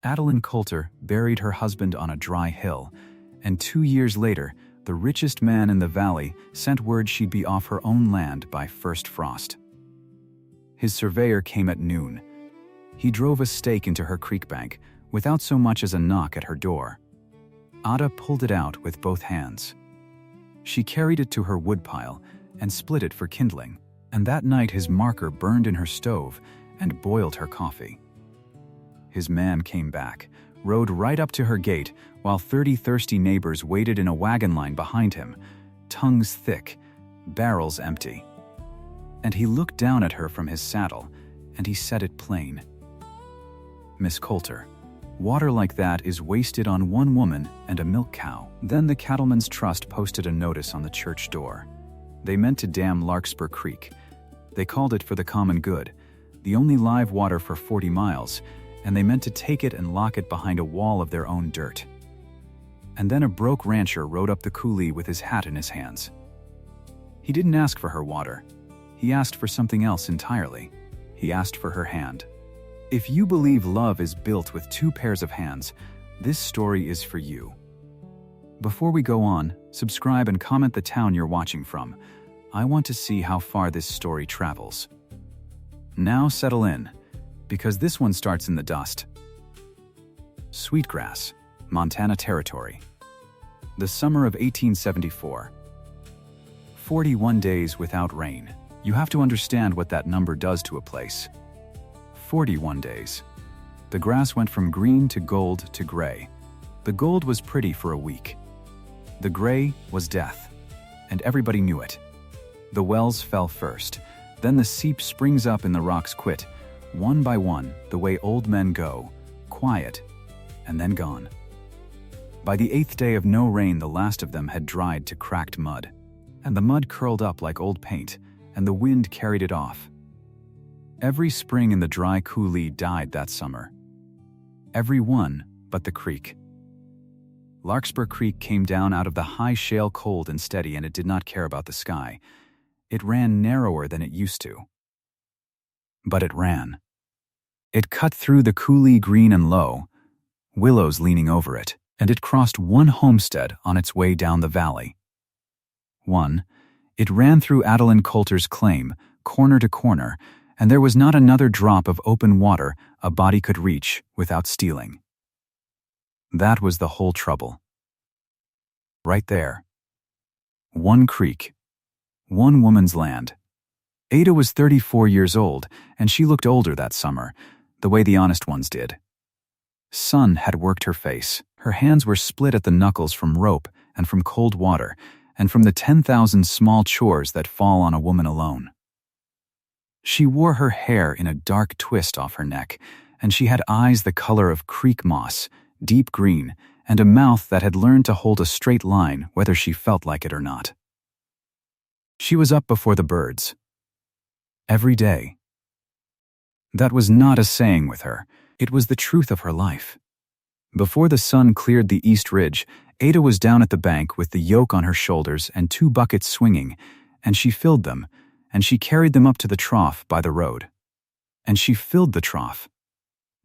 Adaline Colter buried her husband on a dry hill, and 2 years later, the richest man in the valley sent word she'd be off her own land by first frost. His surveyor came at noon. He drove a stake into her creek bank without so much as a knock at her door. Ada pulled it out with both hands. She carried it to her woodpile and split it for kindling, and that night his marker burned in her stove and boiled her coffee. His man came back, rode right up to her gate, while 30 thirsty neighbors waited in a wagon line behind him, tongues thick, barrels empty. And he looked down at her from his saddle, and he said it plain. "Miss Colter, water like that is wasted on one woman and a milk cow." Then the Cattlemen's Trust posted a notice on the church door. They meant to dam Larkspur Creek. They called it for the common good, the only live water for 40 miles, and they meant to take it and lock it behind a wall of their own dirt. And then a broke rancher rode up the coulee with his hat in his hands. He didn't ask for her water. He asked for something else entirely. He asked for her hand. If you believe love is built with 2 pairs of hands, this story is for you. Before we go on, subscribe and comment the town you're watching from. I want to see how far this story travels. Now settle in, because this one starts in the dust. Sweetgrass, Montana Territory. The summer of 1874. 41 days without rain. You have to understand what that number does to a place. 41 days. The grass went from green to gold to gray. The gold was pretty for a week. The gray was death, and everybody knew it. The wells fell first, then the seep springs up and the rocks quit, one by one, the way old men go, quiet, and then gone. By the 8th day of no rain, the last of them had dried to cracked mud, and the mud curled up like old paint, and the wind carried it off. Every spring in the dry coulee died that summer. Every one but the creek. Larkspur Creek came down out of the high shale cold and steady, and it did not care about the sky. It ran narrower than it used to. But it ran. It cut through the coulee green and low, willows leaning over it, and it crossed one homestead on its way down the valley. One, it ran through Adaline Colter's claim, corner to corner, and there was not another drop of open water a body could reach without stealing. That was the whole trouble. Right there. One creek. One woman's land. Ada was 34 years old, and she looked older that summer, the way the honest ones did. Sun had worked her face. Her hands were split at the knuckles from rope and from cold water, and from the 10,000 small chores that fall on a woman alone. She wore her hair in a dark twist off her neck, and she had eyes the color of creek moss, deep green, and a mouth that had learned to hold a straight line whether she felt like it or not. She was up before the birds. Every day. That was not a saying with her. It was the truth of her life. Before the sun cleared the east ridge, Ada was down at the bank with the yoke on her shoulders and 2 buckets swinging, and she filled them, and she carried them up to the trough by the road. And she filled the trough.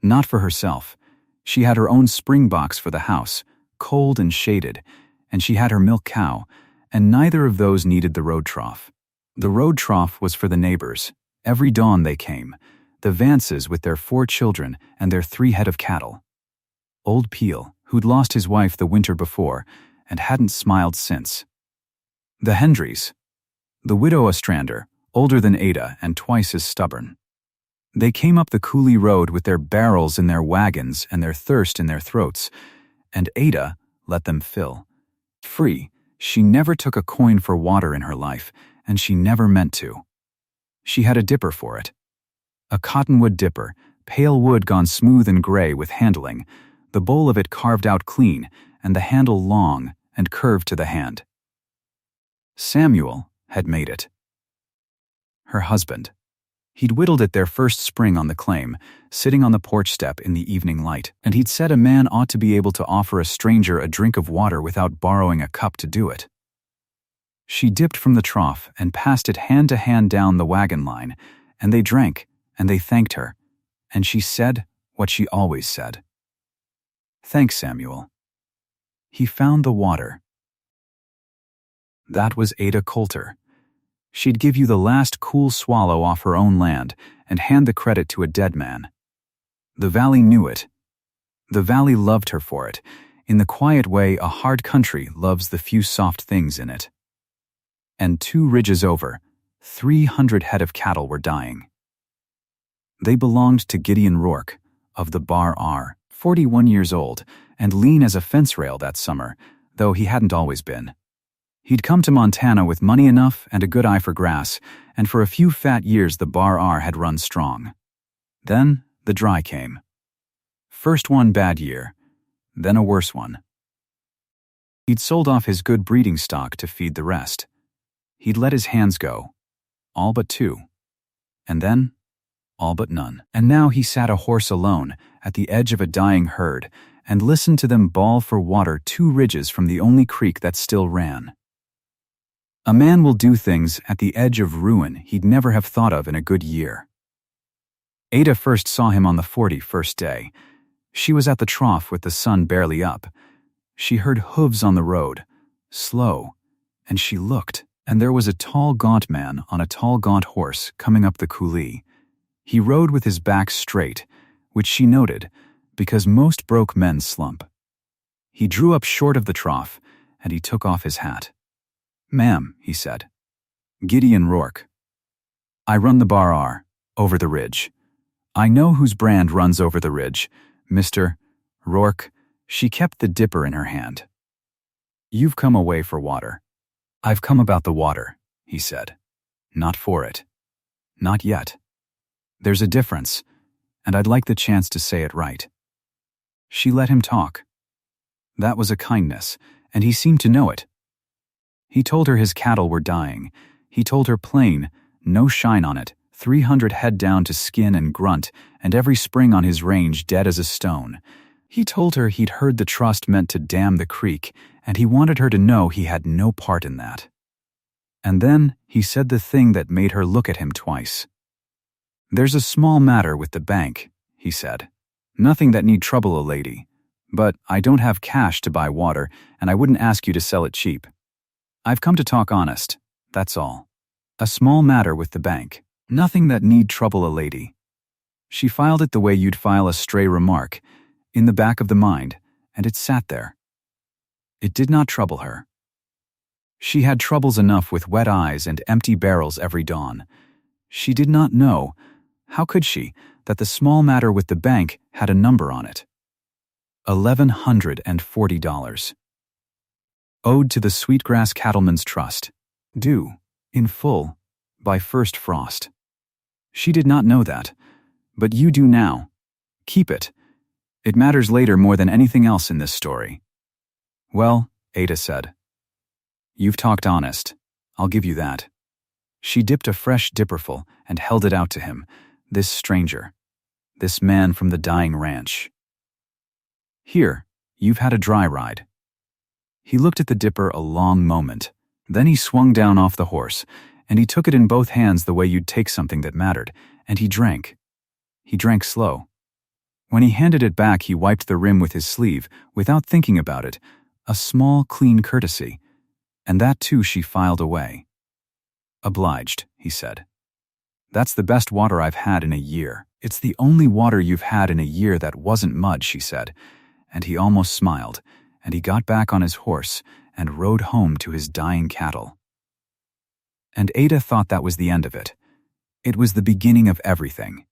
Not for herself. She had her own spring box for the house, cold and shaded, and she had her milk cow, and neither of those needed the road trough. The road trough was for the neighbors. Every dawn they came, the Vances with their 4 children and their 3 head of cattle. Old Peel, who'd lost his wife the winter before and hadn't smiled since. The Hendrys. The widow Ostrander, older than Ada and twice as stubborn. They came up the coulee road with their barrels in their wagons and their thirst in their throats, and Ada let them fill. Free, she never took a coin for water in her life, and she never meant to. She had a dipper for it. A cottonwood dipper, pale wood gone smooth and gray with handling, the bowl of it carved out clean, and the handle long and curved to the hand. Samuel had made it. Her husband. He'd whittled it their first spring on the claim, sitting on the porch step in the evening light, and he'd said a man ought to be able to offer a stranger a drink of water without borrowing a cup to do it. She dipped from the trough and passed it hand to hand down the wagon line, and they drank, and they thanked her, and she said what she always said. Thanks, Samuel. He found the water. That was Adaline Colter. She'd give you the last cool swallow off her own land and hand the credit to a dead man. The valley knew it. The valley loved her for it, in the quiet way a hard country loves the few soft things in it. And 2 ridges over, 300 head of cattle were dying. They belonged to Gideon Rourke, of the Bar R, 41 years old, and lean as a fence rail that summer, though he hadn't always been. He'd come to Montana with money enough and a good eye for grass, and for a few fat years the Bar R had run strong. Then the dry came. First one bad year, then a worse one. He'd sold off his good breeding stock to feed the rest. He'd let his hands go, all but 2. And then, all but none. And now he sat a horse alone at the edge of a dying herd and listened to them bawl for water 2 ridges from the only creek that still ran. A man will do things at the edge of ruin he'd never have thought of in a good year. Ada first saw him on the 41st day. She was at the trough with the sun barely up. She heard hooves on the road, slow, and she looked, and there was a tall, gaunt man on a tall, gaunt horse coming up the coulee. He rode with his back straight, which she noted, because most broke men slump. He drew up short of the trough, and he took off his hat. "Ma'am," he said. "Gideon Rourke. I run the Bar R, over the ridge. I know whose brand runs over the ridge, Mr. Rourke." She kept the dipper in her hand. "You've come away for water." "I've come about the water," he said. "Not for it. Not yet. There's a difference, and I'd like the chance to say it right." She let him talk. That was a kindness, and he seemed to know it. He told her his cattle were dying. He told her plain, no shine on it, 300 head down to skin and grunt, and every spring on his range dead as a stone. He told her he'd heard the trust meant to dam the creek, and he wanted her to know he had no part in that. And then he said the thing that made her look at him twice. "There's a small matter with the bank," he said. "Nothing that need trouble a lady. But I don't have cash to buy water, and I wouldn't ask you to sell it cheap. I've come to talk honest, that's all. A small matter with the bank. Nothing that need trouble a lady." She filed it the way you'd file a stray remark, in the back of the mind, and it sat there. It did not trouble her. She had troubles enough with wet eyes and empty barrels every dawn. She did not know, how could she, that the small matter with the bank had a number on it. $1,140. Owed to the Sweetgrass Cattlemen's Trust. Due, in full, by first frost. She did not know that, but you do now. Keep it. It matters later more than anything else in this story. "Well," Ada said. "You've talked honest. I'll give you that." She dipped a fresh dipperful and held it out to him, this stranger, this man from the dying ranch. "Here, you've had a dry ride." He looked at the dipper a long moment. Then he swung down off the horse, and he took it in both hands the way you'd take something that mattered, and he drank. He drank slow. When he handed it back, he wiped the rim with his sleeve, without thinking about it, a small, clean courtesy, and that too she filed away. "Obliged," he said. "That's the best water I've had in a year. It's the only water you've had in a year that wasn't mud," she said, and he almost smiled, and he got back on his horse and rode home to his dying cattle. And Ada thought that was the end of it. It was the beginning of everything.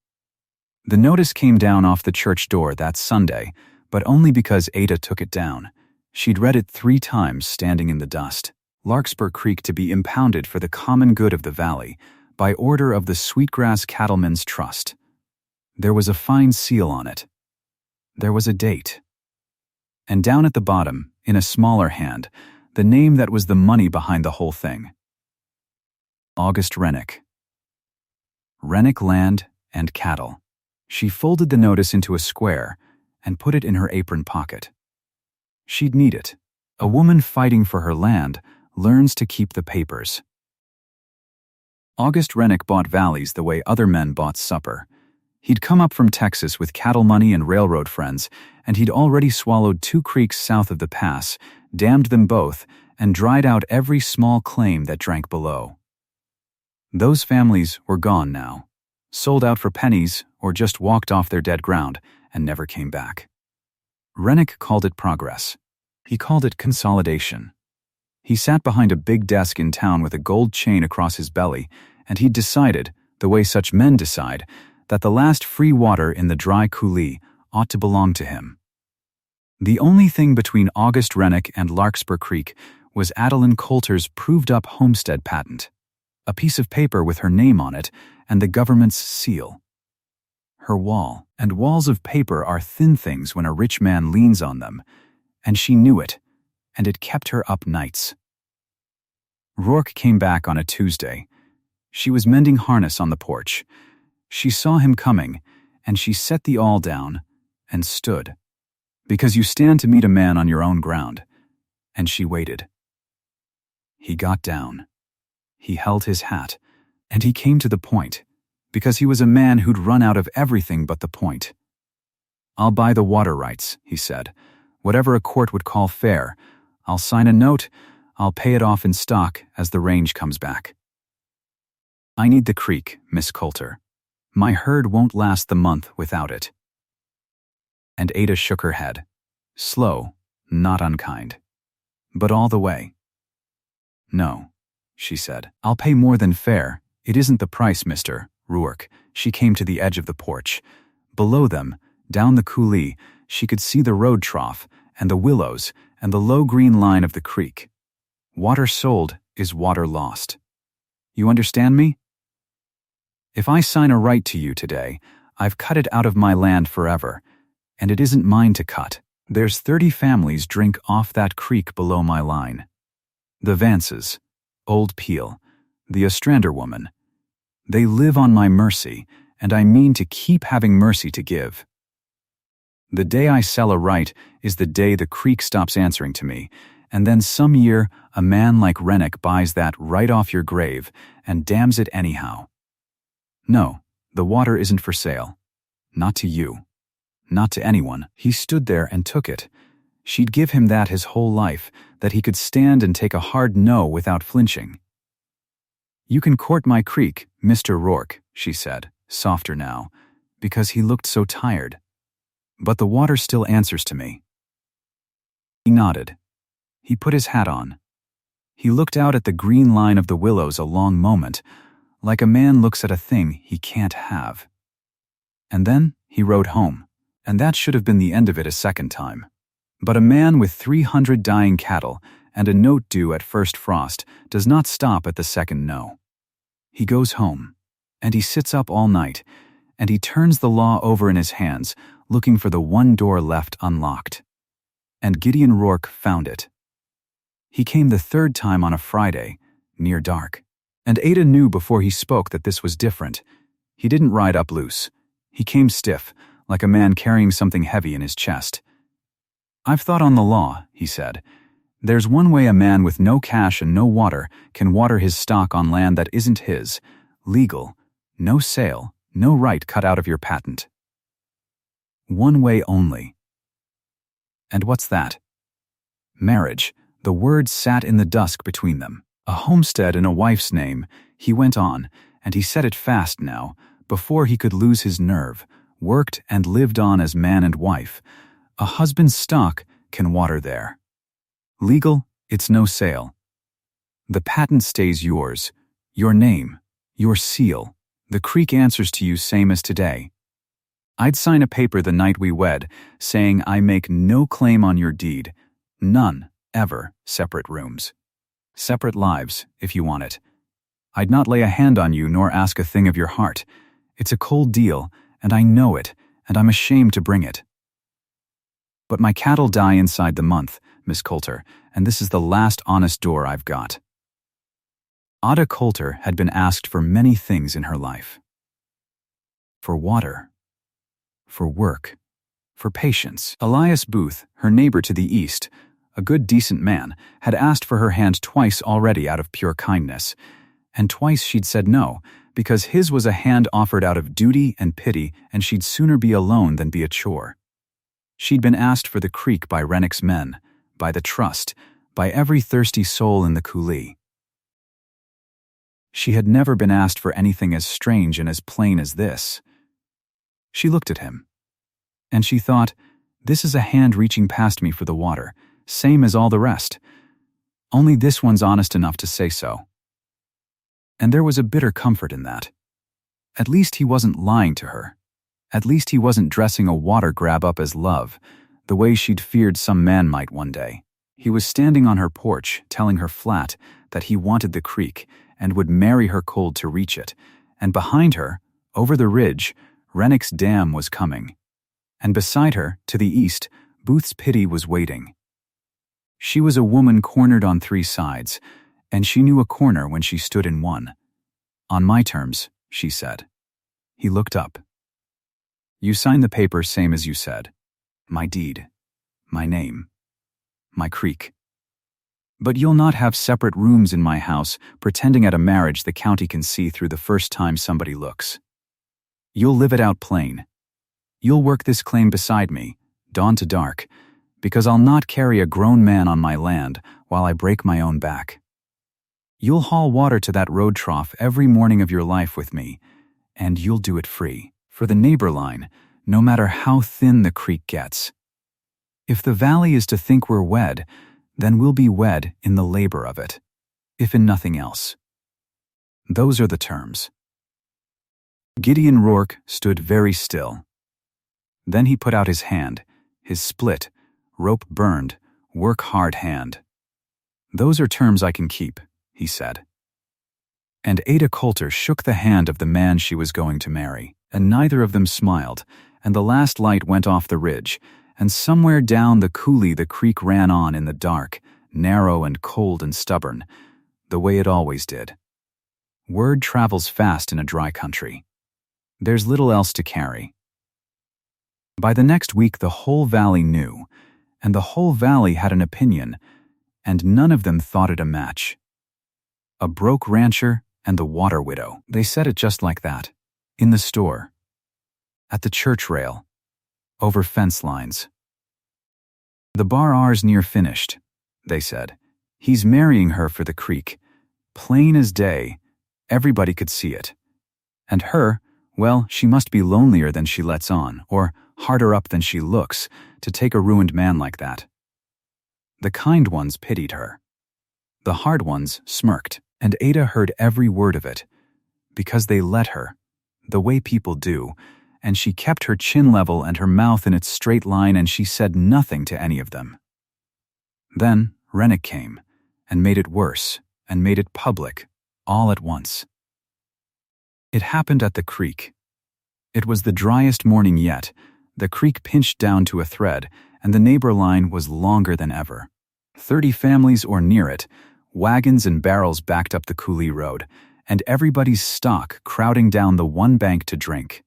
The notice came down off the church door that Sunday, but only because Ada took it down. She'd read it 3 times standing in the dust. Larkspur Creek to be impounded for the common good of the valley, by order of the Sweetgrass Cattlemen's Trust. There was a fine seal on it. There was a date. And down at the bottom, in a smaller hand, the name that was the money behind the whole thing. August Rennick. Rennick Land and Cattle. She folded the notice into a square and put it in her apron pocket. She'd need it. A woman fighting for her land learns to keep the papers. August Rennick bought valleys the way other men bought supper. He'd come up from Texas with cattle money and railroad friends, and he'd already swallowed 2 creeks south of the pass, dammed them both, and dried out every small claim that drank below. Those families were gone now, sold out for pennies or just walked off their dead ground and never came back. Rennick called it progress. He called it consolidation. He sat behind a big desk in town with a gold chain across his belly, and he'd decided, the way such men decide, that the last free water in the dry coulee ought to belong to him. The only thing between August Rennick and Larkspur Creek was Adaline Colter's proved-up homestead patent, a piece of paper with her name on it and the government's seal. Her wall and walls of paper are thin things when a rich man leans on them, and she knew it, and it kept her up nights. Rourke came back on a Tuesday. She was mending harness on the porch. She saw him coming, and she set the awl down and stood, because you stand to meet a man on your own ground, and she waited. He got down. He held his hat, and he came to the point, because he was a man who'd run out of everything but the point. "I'll buy the water rights," he said, "whatever a court would call fair. I'll sign a note, I'll pay it off in stock as the range comes back. I need the creek, Miss Colter. My herd won't last the month without it." And Ada shook her head. Slow, not unkind. But all the way. "No," she said. "I'll pay more than fair. It isn't the price, Mr. Rourke." She came to the edge of the porch. Below them, down the coulee, she could see the road trough and the willows and the low green line of the creek. Water sold is water lost. You understand me? If I sign a right to you today, I've cut it out of my land forever, and it isn't mine to cut. There's 30 families drink off that creek below my line. The Vances, Old Peel, the Ostrander woman. They live on my mercy, and I mean to keep having mercy to give. The day I sell a right is the day the creek stops answering to me, and then some year a man like Rennick buys that right off your grave and dams it anyhow. No, the water isn't for sale. Not to you. Not to anyone. He stood there and took it. She'd give him that his whole life, that he could stand and take a hard no without flinching. "You can court my creek, Mr. Rourke," she said, softer now, because he looked so tired. "But the water still answers to me." He nodded. He put his hat on. He looked out at the green line of the willows a long moment, like a man looks at a thing he can't have. And then he rode home, and that should have been the end of it a second time. But a man with 300 dying cattle and a note due at first frost does not stop at the second no. He goes home, and he sits up all night, and he turns the law over in his hands, looking for the one door left unlocked. And Gideon Rourke found it. He came the third time on a Friday, near dark. And Ada knew before he spoke that this was different. He didn't ride up loose. He came stiff, like a man carrying something heavy in his chest. "I've thought on the law," he said. "There's one way a man with no cash and no water can water his stock on land that isn't his. Legal. No sale. No right cut out of your patent. One way only." "And what's that?" "Marriage." The words sat in the dusk between them. "A homestead in a wife's name," he went on, and he said it fast now, before he could lose his nerve, worked and lived on as man and wife. "A husband's stock can water there. Legal, it's no sale. The patent stays yours, your name, your seal. The creek answers to you same as today. I'd sign a paper the night we wed, saying I make no claim on your deed. None, ever, separate rooms. Separate lives, if you want it. I'd not lay a hand on you nor ask a thing of your heart. It's a cold deal, and I know it, and I'm ashamed to bring it. But my cattle die inside the month, Miss Colter, and this is the last honest door I've got." Ada Colter had been asked for many things in her life. For water. For work. For patience. Elias Booth, her neighbor to the east, a good decent man, had asked for her hand twice already out of pure kindness, and twice she'd said no, because his was a hand offered out of duty and pity, and she'd sooner be alone than be a chore. She'd been asked for the creek by Rennick's men, by the trust, by every thirsty soul in the coulee. She had never been asked for anything as strange and as plain as this. She looked at him, and she thought, this is a hand reaching past me for the water, same as all the rest. Only this one's honest enough to say so. And there was a bitter comfort in that. At least he wasn't lying to her. At least he wasn't dressing a water grab up as love, the way she'd feared some man might one day. He was standing on her porch, telling her flat that he wanted the creek and would marry her cold to reach it, and behind her, over the ridge, Rennick's dam was coming. And beside her, to the east, Booth's Pity was waiting. She was a woman cornered on three sides, and she knew a corner when she stood in one. On my terms, she said. He looked up. You signed the paper same as you said. My deed. My name. My creek. But you'll not have separate rooms in my house pretending at a marriage the county can see through the first time somebody looks. You'll live it out plain. You'll work this claim beside me, dawn to dark, because I'll not carry a grown man on my land while I break my own back. You'll haul water to that road trough every morning of your life with me, and you'll do it free, for the neighbor line, no matter how thin the creek gets. If the valley is to think we're wed, then we'll be wed in the labor of it, if in nothing else. Those are the terms. Gideon Rourke stood very still. Then he put out his hand, his split, rope-burned, work-hard hand. Those are terms I can keep, he said. And Adaline Colter shook the hand of the man she was going to marry, and neither of them smiled, and the last light went off the ridge, and somewhere down the coulee the creek ran on in the dark, narrow and cold and stubborn, the way it always did. Word travels fast in a dry country. There's little else to carry. By the next week the whole valley knew, and the whole valley had an opinion, and none of them thought it a match. A broke rancher and the water widow. They said it just like that, in the store, at the church rail, over fence lines. The bar ours near finished, they said. He's marrying her for the creek. Plain as day, everybody could see it. And her, well, she must be lonelier than she lets on, or harder up than she looks, to take a ruined man like that. The kind ones pitied her. The hard ones smirked, and Ada heard every word of it, because they let her, the way people do, and she kept her chin level and her mouth in its straight line, and she said nothing to any of them. Then Rennick came, and made it worse, and made it public, all at once. It happened at the creek. It was the driest morning yet. The creek pinched down to a thread, and the neighbor line was longer than ever. 30 families or near it, wagons and barrels backed up the coulee road, and everybody's stock crowding down the one bank to drink.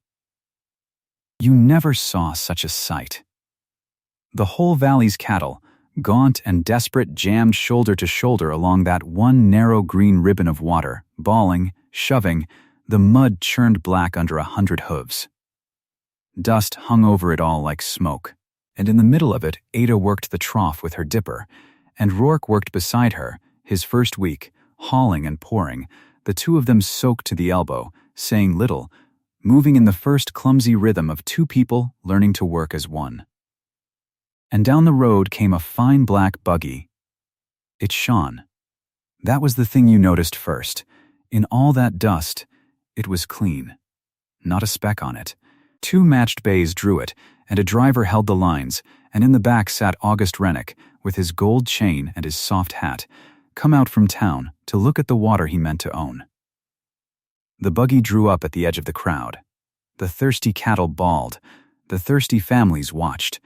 You never saw such a sight. The whole valley's cattle, gaunt and desperate, jammed shoulder to shoulder along that one narrow green ribbon of water, bawling, shoving, the mud churned black under 100 hooves. Dust hung over it all like smoke, and in the middle of it Ada worked the trough with her dipper, and Rourke worked beside her, his first week, hauling and pouring, the two of them soaked to the elbow, saying little, moving in the first clumsy rhythm of two people learning to work as one. And down the road came a fine black buggy. It shone. That was the thing you noticed first. In all that dust, it was clean. Not a speck on it. 2 matched bays drew it, and a driver held the lines, and in the back sat August Rennick, with his gold chain and his soft hat, come out from town to look at the water he meant to own. The buggy drew up at the edge of the crowd. The thirsty cattle bawled. The thirsty families watched.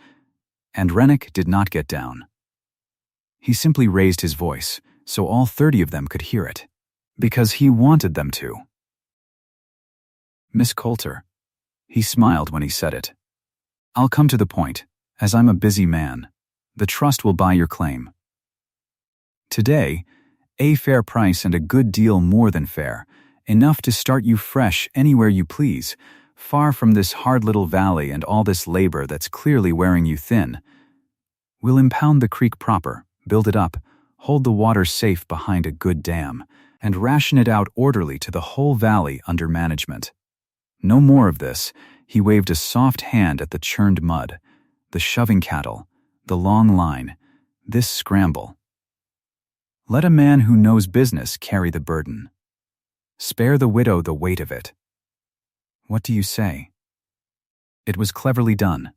And Rennick did not get down. He simply raised his voice, so all 30 of them could hear it, because he wanted them to. Miss Colter. He smiled when he said it. I'll come to the point, as I'm a busy man. The trust will buy your claim. Today, a fair price and a good deal more than fair, enough to start you fresh anywhere you please, far from this hard little valley and all this labor that's clearly wearing you thin. We'll impound the creek proper, build it up, hold the water safe behind a good dam, and ration it out orderly to the whole valley under management. No more of this. He waved a soft hand at the churned mud, the shoving cattle, the long line, this scramble. Let a man who knows business carry the burden. Spare the widow the weight of it. What do you say? It was cleverly done.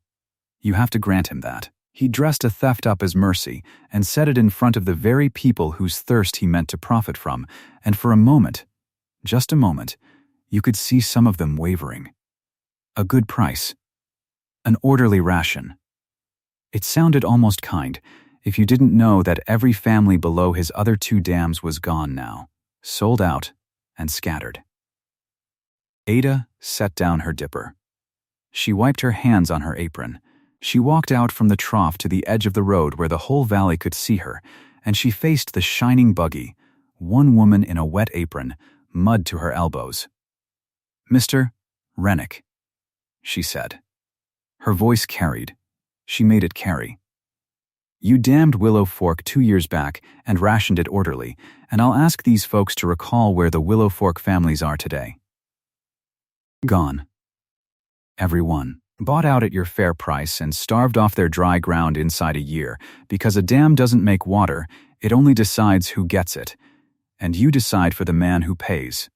You have to grant him that. He dressed a theft up as mercy and set it in front of the very people whose thirst he meant to profit from, and for a moment, just a moment, you could see some of them wavering. A good price. An orderly ration. It sounded almost kind, if you didn't know that every family below his other 2 dams was gone now, sold out and scattered. Ada set down her dipper. She wiped her hands on her apron. She walked out from the trough to the edge of the road where the whole valley could see her, and she faced the shining buggy, one woman in a wet apron, mud to her elbows. "Mr. Rennick," she said. Her voice carried. She made it carry. "You dammed Willow Fork 2 years back and rationed it orderly, and I'll ask these folks to recall where the Willow Fork families are today." "Gone. Every one. Bought out at your fair price and starved off their dry ground inside a year, because a dam doesn't make water, it only decides who gets it, and you decide for the man who pays.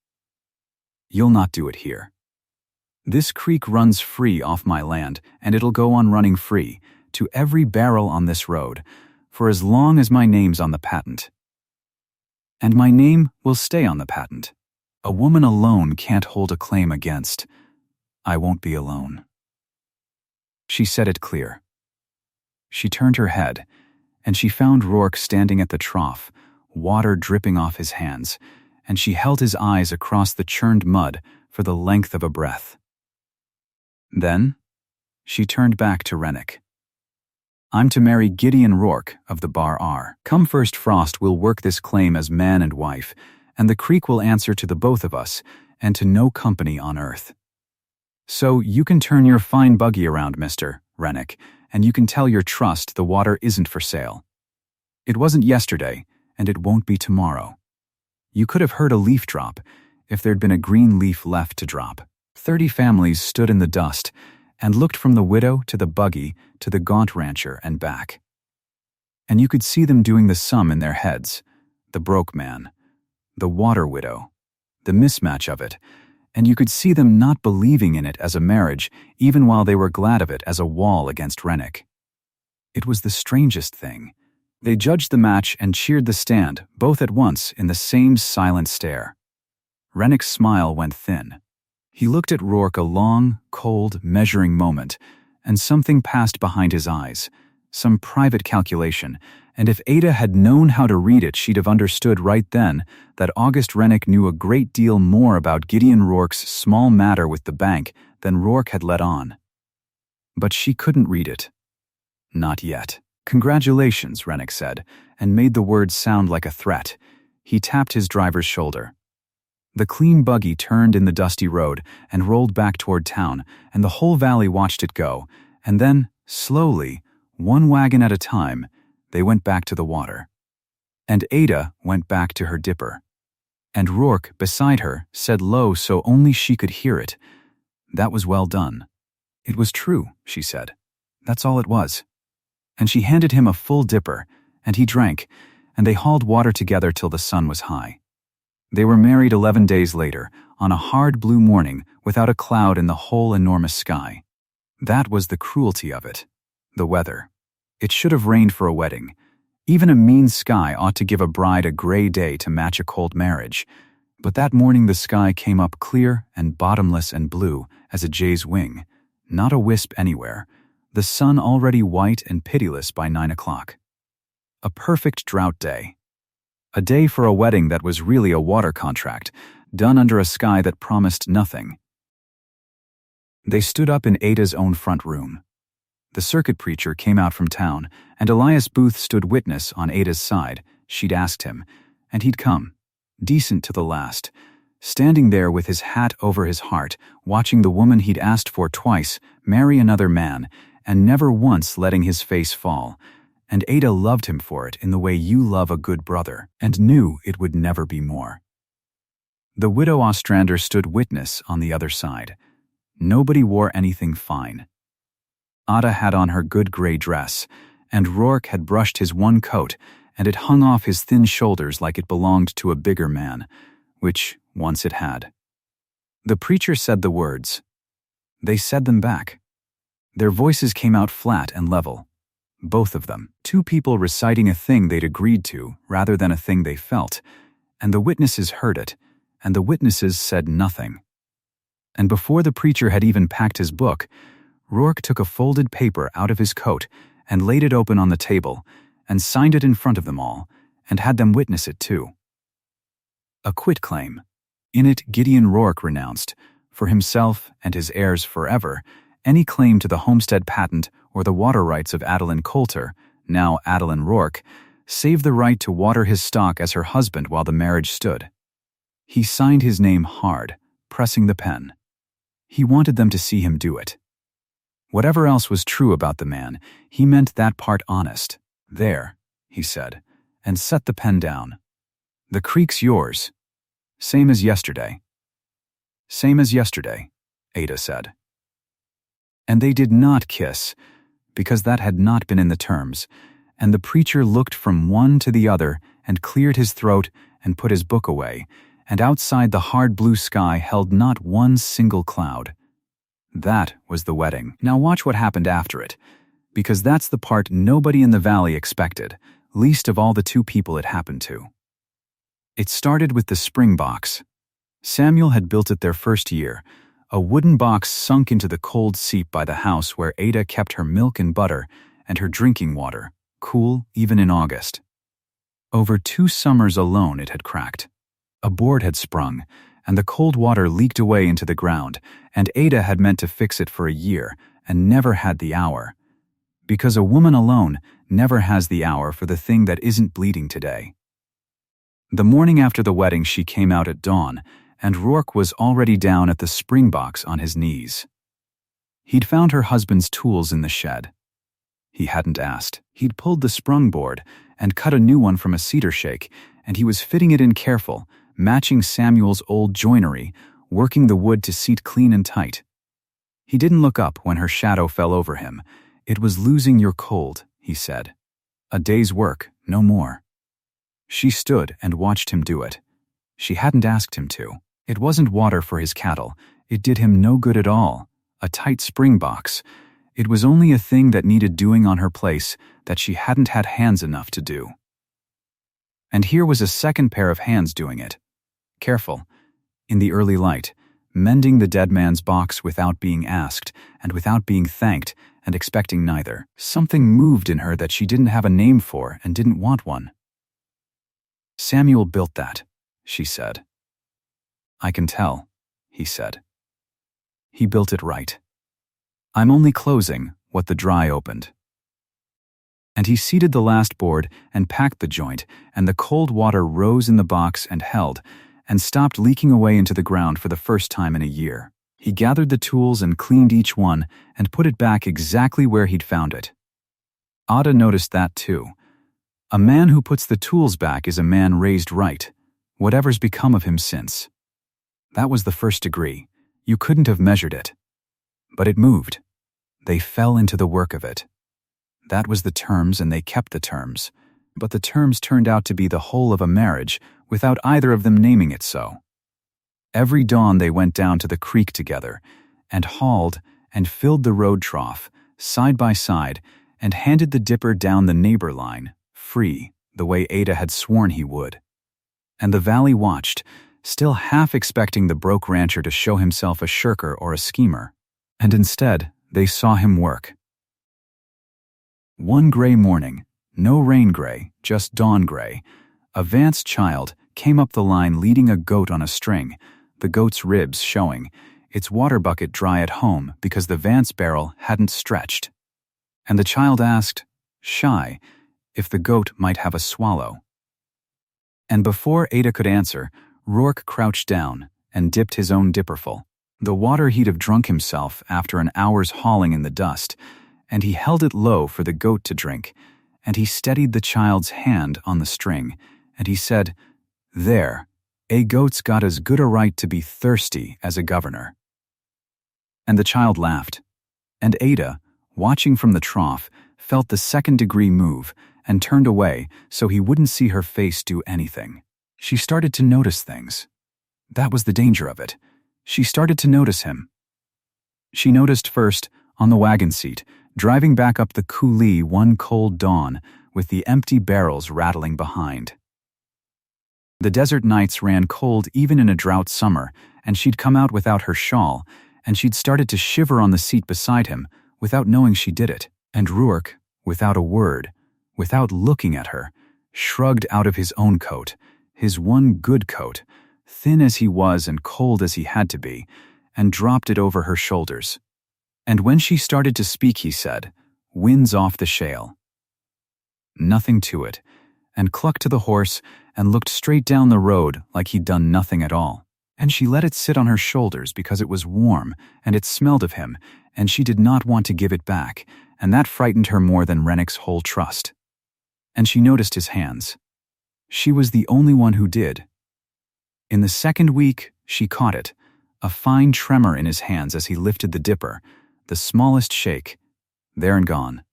You'll not do it here. This creek runs free off my land, and it'll go on running free, to every barrel on this road, for as long as my name's on the patent. And my name will stay on the patent. A woman alone can't hold a claim against. I won't be alone." She said it clear. She turned her head, and she found Rourke standing at the trough, water dripping off his hands, and she held his eyes across the churned mud for the length of a breath. Then, she turned back to Rennick. "I'm to marry Gideon Rourke of the Bar R. Come first frost, we'll work this claim as man and wife, and the creek will answer to the both of us, and to no company on earth. So you can turn your fine buggy around, Mr. Rennick, and you can tell your trust the water isn't for sale. It wasn't yesterday, and it won't be tomorrow. You could have heard a leaf drop, if there'd been a green leaf left to drop." 30 families stood in the dust and looked from the widow to the buggy to the gaunt rancher and back. And you could see them doing the sum in their heads, the broke man, the water widow, the mismatch of it, and you could see them not believing in it as a marriage, even while they were glad of it as a wall against Rennick. It was the strangest thing. They judged the match and cheered the stand, both at once in the same silent stare. Rennick's smile went thin. He looked at Rourke a long, cold, measuring moment, and something passed behind his eyes, some private calculation, and if Ada had known how to read it, she'd have understood right then that August Rennick knew a great deal more about Gideon Rourke's small matter with the bank than Rourke had let on. But she couldn't read it. Not yet. "Congratulations," Rennick said, and made the words sound like a threat. He tapped his driver's shoulder. The clean buggy turned in the dusty road and rolled back toward town, and the whole valley watched it go, and then, slowly, one wagon at a time, they went back to the water. And Ada went back to her dipper. And Rourke, beside her, said low so only she could hear it, "That was well done." "It was true," she said. "That's all it was." And she handed him a full dipper, and he drank, and they hauled water together till the sun was high. They were married 11 days later, on a hard blue morning without a cloud in the whole enormous sky. That was the cruelty of it. The weather. It should have rained for a wedding. Even a mean sky ought to give a bride a gray day to match a cold marriage. But that morning the sky came up clear and bottomless and blue as a jay's wing, not a wisp anywhere, the sun already white and pitiless by 9 o'clock. A perfect drought day. A day for a wedding that was really a water contract, done under a sky that promised nothing. They stood up in Ada's own front room. The circuit preacher came out from town, and Elias Booth stood witness on Ada's side. She'd asked him, and he'd come, decent to the last, standing there with his hat over his heart, watching the woman he'd asked for twice marry another man, and never once letting his face fall. And Ada loved him for it in the way you love a good brother, and knew it would never be more. The widow Ostrander stood witness on the other side. Nobody wore anything fine. Ada had on her good gray dress, and Rourke had brushed his one coat, and it hung off his thin shoulders like it belonged to a bigger man, which once it had. The preacher said the words. They said them back. Their voices came out flat and level. Both of them, two people reciting a thing they'd agreed to rather than a thing they felt, and the witnesses heard it, and the witnesses said nothing. And before the preacher had even packed his book, Rourke took a folded paper out of his coat and laid it open on the table, and signed it in front of them all, and had them witness it too. A quitclaim. In it Gideon Rourke renounced, for himself and his heirs forever, any claim to the homestead patent or the water rights of Adaline Colter, now Adaline Rourke, save the right to water his stock as her husband while the marriage stood. He signed his name hard, pressing the pen. He wanted them to see him do it. Whatever else was true about the man, he meant that part honest. There, he said, and set the pen down. The creek's yours. Same as yesterday. Same as yesterday, Ada said. And they did not kiss, because that had not been in the terms, and the preacher looked from one to the other and cleared his throat and put his book away, and outside the hard blue sky held not one single cloud. That was the wedding. Now watch what happened after it, because that's the part nobody in the valley expected, least of all the two people it happened to. It started with the spring box. Samuel had built it their first year, a wooden box sunk into the cold seep by the house where Ada kept her milk and butter and her drinking water, cool even in August. Over 2 summers alone it had cracked. A board had sprung, and the cold water leaked away into the ground, and Ada had meant to fix it for a year and never had the hour. Because a woman alone never has the hour for the thing that isn't bleeding today. The morning after the wedding she came out at dawn, and Rourke was already down at the spring box on his knees. He'd found her husband's tools in the shed. He hadn't asked. He'd pulled the sprung board and cut a new one from a cedar shake, and he was fitting it in careful, matching Samuel's old joinery, working the wood to seat clean and tight. He didn't look up when her shadow fell over him. It was losing your cold, he said. A day's work, no more. She stood and watched him do it. She hadn't asked him to. It wasn't water for his cattle. It did him no good at all. A tight spring box. It was only a thing that needed doing on her place that she hadn't had hands enough to do. And here was a second pair of hands doing it. Careful, in the early light, mending the dead man's box without being asked and without being thanked and expecting neither. Something moved in her that she didn't have a name for and didn't want one. Samuel built that, she said. I can tell, he said. He built it right. I'm only closing what the dry opened. And he seated the last board and packed the joint, and the cold water rose in the box and held, and stopped leaking away into the ground for the first time in a year. He gathered the tools and cleaned each one and put it back exactly where he'd found it. Ada noticed that too. A man who puts the tools back is a man raised right, whatever's become of him since. That was the first degree. You couldn't have measured it. But it moved. They fell into the work of it. That was the terms, and they kept the terms. But the terms turned out to be the whole of a marriage without either of them naming it so. Every dawn they went down to the creek together, and hauled and filled the road trough, side by side, and handed the dipper down the neighbor line, free, the way Ada had sworn he would. And the valley watched, still half expecting the broke rancher to show himself a shirker or a schemer. And instead, they saw him work. One gray morning, no rain gray, just dawn gray, a Vance child came up the line leading a goat on a string, the goat's ribs showing, its water bucket dry at home because the Vance barrel hadn't stretched. And the child asked, shy, if the goat might have a swallow. And before Ada could answer, Rourke crouched down and dipped his own dipperful. The water he'd have drunk himself after an hour's hauling in the dust, and he held it low for the goat to drink, and he steadied the child's hand on the string, and he said, "There, a goat's got as good a right to be thirsty as a governor." And the child laughed, and Ada, watching from the trough, felt the second-degree move and turned away so he wouldn't see her face do anything. She started to notice things. That was the danger of it. She started to notice him. She noticed first, on the wagon seat, driving back up the coulee one cold dawn with the empty barrels rattling behind. The desert nights ran cold even in a drought summer, and she'd come out without her shawl, and she'd started to shiver on the seat beside him without knowing she did it. And Rourke, without a word, without looking at her, shrugged out of his own coat, his one good coat, thin as he was and cold as he had to be, and dropped it over her shoulders. And when she started to speak, he said, "Wind's off the shale." Nothing to it, and clucked to the horse and looked straight down the road like he'd done nothing at all. And she let it sit on her shoulders because it was warm and it smelled of him, and she did not want to give it back, and that frightened her more than Rennick's whole trust. And she noticed his hands. She was the only one who did. In the second week, she caught it, a fine tremor in his hands as he lifted the dipper, the smallest shake, there and gone.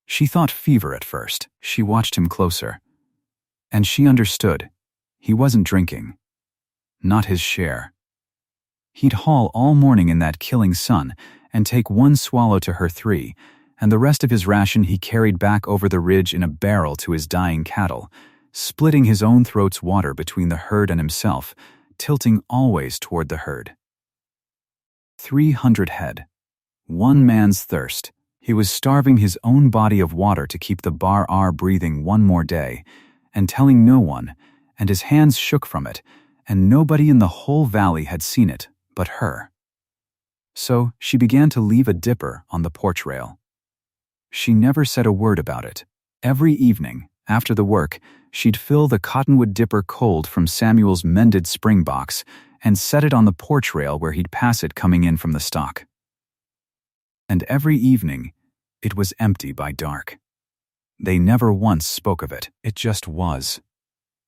She thought fever at first. She watched him closer. And she understood. He wasn't drinking. Not his share. He'd haul all morning in that killing sun and take one swallow to her 3, and the rest of his ration he carried back over the ridge in a barrel to his dying cattle, splitting his own throat's water between the herd and himself, tilting always toward the herd. 300 head. One man's thirst. He was starving his own body of water to keep the bar breathing one more day, and telling no one, and his hands shook from it, and nobody in the whole valley had seen it but her. So she began to leave a dipper on the porch rail. She never said a word about it. Every evening, after the work, she'd fill the cottonwood dipper cold from Samuel's mended spring box and set it on the porch rail where he'd pass it coming in from the stock. And every evening, it was empty by dark. They never once spoke of it. It just was.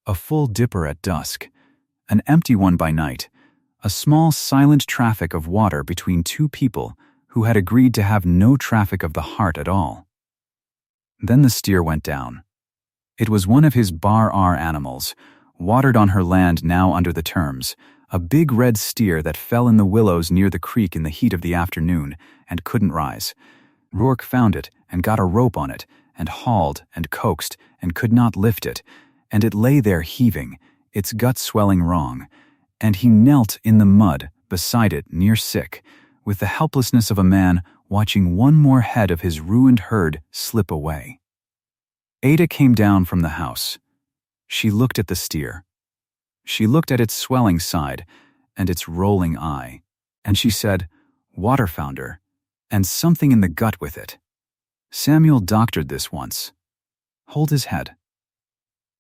A full dipper at dusk, an empty one by night, a small silent traffic of water between two people who had agreed to have no traffic of the heart at all. Then the steer went down. It was one of his bar animals, watered on her land now under the terms, a big red steer that fell in the willows near the creek in the heat of the afternoon and couldn't rise. Rourke found it and got a rope on it and hauled and coaxed and could not lift it, and it lay there heaving, its gut swelling wrong, and he knelt in the mud beside it near sick, with the helplessness of a man watching one more head of his ruined herd slip away. Ada came down from the house. She looked at the steer. She looked at its swelling side and its rolling eye, and she said, "Water founder, and something in the gut with it. Samuel doctored this once. Hold his head."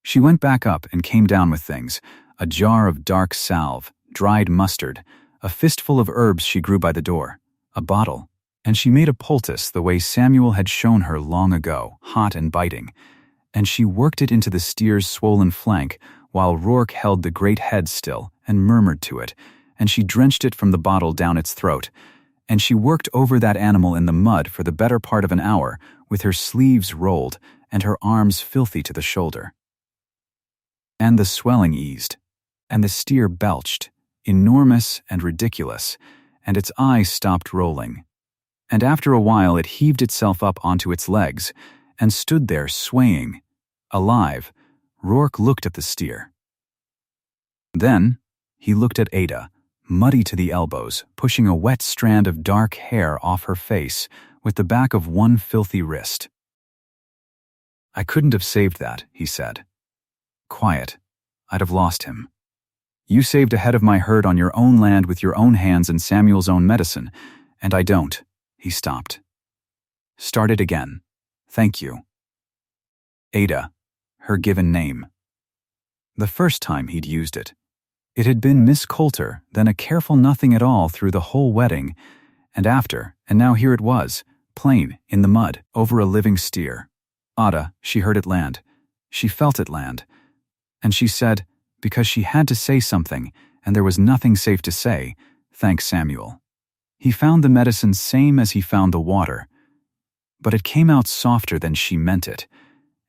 She went back up and came down with things, a jar of dark salve, dried mustard, a fistful of herbs she grew by the door, a bottle, and she made a poultice the way Samuel had shown her long ago, hot and biting, and she worked it into the steer's swollen flank while Rourke held the great head still and murmured to it, and she drenched it from the bottle down its throat, and she worked over that animal in the mud for the better part of an hour with her sleeves rolled and her arms filthy to the shoulder. And the swelling eased, and the steer belched, enormous and ridiculous, and its eyes stopped rolling. And after a while it heaved itself up onto its legs and stood there swaying. Alive, Rourke looked at the steer. Then he looked at Ada, muddy to the elbows, pushing a wet strand of dark hair off her face with the back of one filthy wrist. "I couldn't have saved that," he said. "Quiet. I'd have lost him. You saved a head of my herd on your own land with your own hands and Samuel's own medicine, and I don't." He stopped. Started again. "Thank you." Ada, her given name. The first time he'd used it. It had been Miss Colter, then a careful nothing at all through the whole wedding, and after, and now here it was, plain, in the mud, over a living steer. Ada, she heard it land. She felt it land. And she said, because she had to say something, and there was nothing safe to say, thanks Samuel. He found the medicine same as he found the water. But it came out softer than she meant it,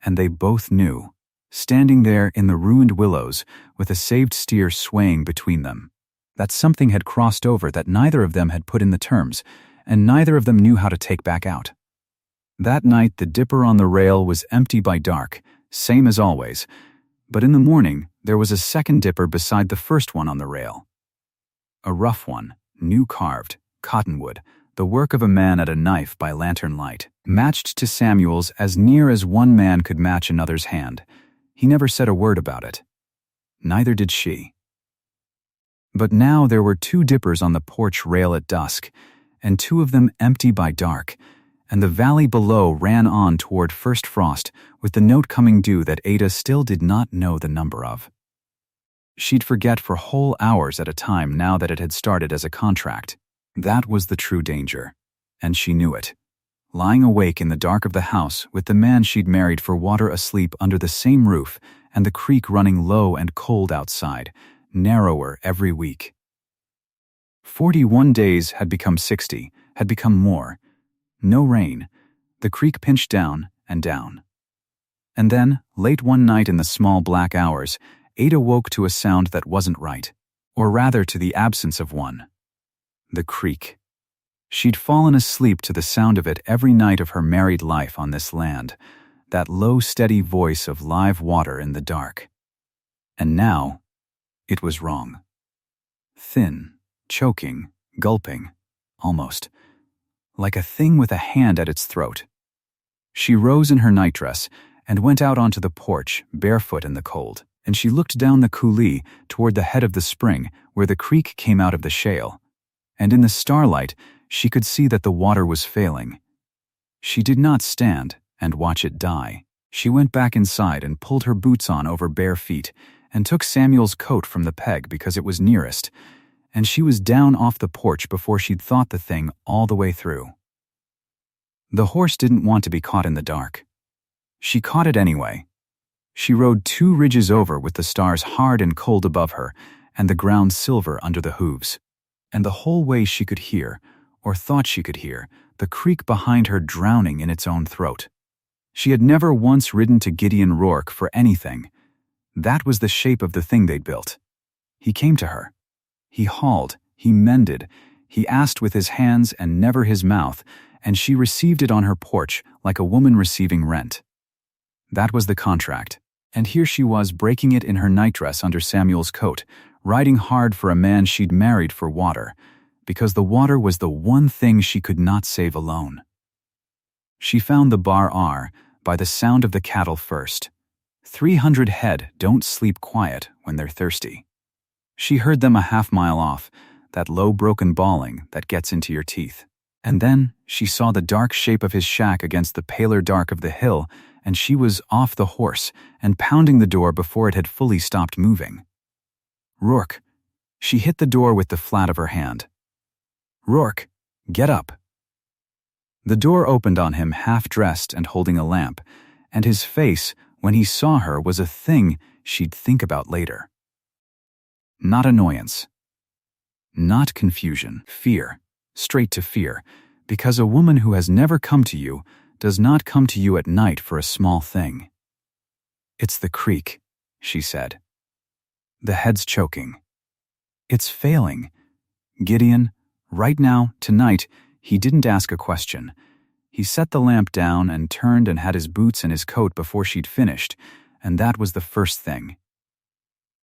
and they both knew, standing there in the ruined willows with a saved steer swaying between them, that something had crossed over that neither of them had put in the terms, and neither of them knew how to take back out. That night the dipper on the rail was empty by dark, same as always, but in the morning there was a second dipper beside the first one on the rail. A rough one, new carved, cottonwood, the work of a man at a knife by lantern light, matched to Samuel's as near as one man could match another's hand. He never said a word about it. Neither did she. But now there were 2 dippers on the porch rail at dusk, and 2 of them empty by dark, and the valley below ran on toward first frost with the note coming due that Ada still did not know the number of. She'd forget for whole hours at a time now that it had started as a contract. That was the true danger, and she knew it. Lying awake in the dark of the house with the man she'd married for water asleep under the same roof and the creek running low and cold outside, narrower every week. 41 days had become 60, had become more. No rain. The creek pinched down and down. And then, late one night in the small black hours, Ada woke to a sound that wasn't right, or rather to the absence of one. The creek. She'd fallen asleep to the sound of it every night of her married life on this land, that low, steady voice of live water in the dark. And now, it was wrong. Thin, choking, gulping, almost, like a thing with a hand at its throat. She rose in her nightdress and went out onto the porch, barefoot in the cold, and she looked down the coulee toward the head of the spring where the creek came out of the shale. And in the starlight, she could see that the water was failing. She did not stand and watch it die. She went back inside and pulled her boots on over bare feet and took Samuel's coat from the peg because it was nearest, and she was down off the porch before she'd thought the thing all the way through. The horse didn't want to be caught in the dark. She caught it anyway. She rode 2 ridges over with the stars hard and cold above her and the ground silver under the hooves. And the whole way she could hear, or thought she could hear, the creek behind her drowning in its own throat. She had never once ridden to Gideon Rourke for anything. That was the shape of the thing they'd built. He came to her. He hauled, he mended, he asked with his hands and never his mouth, and she received it on her porch like a woman receiving rent. That was the contract, and here she was breaking it in her nightdress under Samuel's coat, riding hard for a man she'd married for water, because the water was the one thing she could not save alone. She found the bar R by the sound of the cattle first. 300 head don't sleep quiet when they're thirsty. She heard them a half-mile off, that low broken bawling that gets into your teeth. And then she saw the dark shape of his shack against the paler dark of the hill, and she was off the horse and pounding the door before it had fully stopped moving. Rourke. She hit the door with the flat of her hand. Rourke, get up. The door opened on him half-dressed and holding a lamp, and his face, when he saw her, was a thing she'd think about later. Not annoyance. Not confusion, fear, straight to fear, because a woman who has never come to you does not come to you at night for a small thing. It's the creek, she said. The head's choking. It's failing. Gideon, right now, tonight, he didn't ask a question. He set the lamp down and turned and had his boots and his coat before she'd finished, and that was the first thing.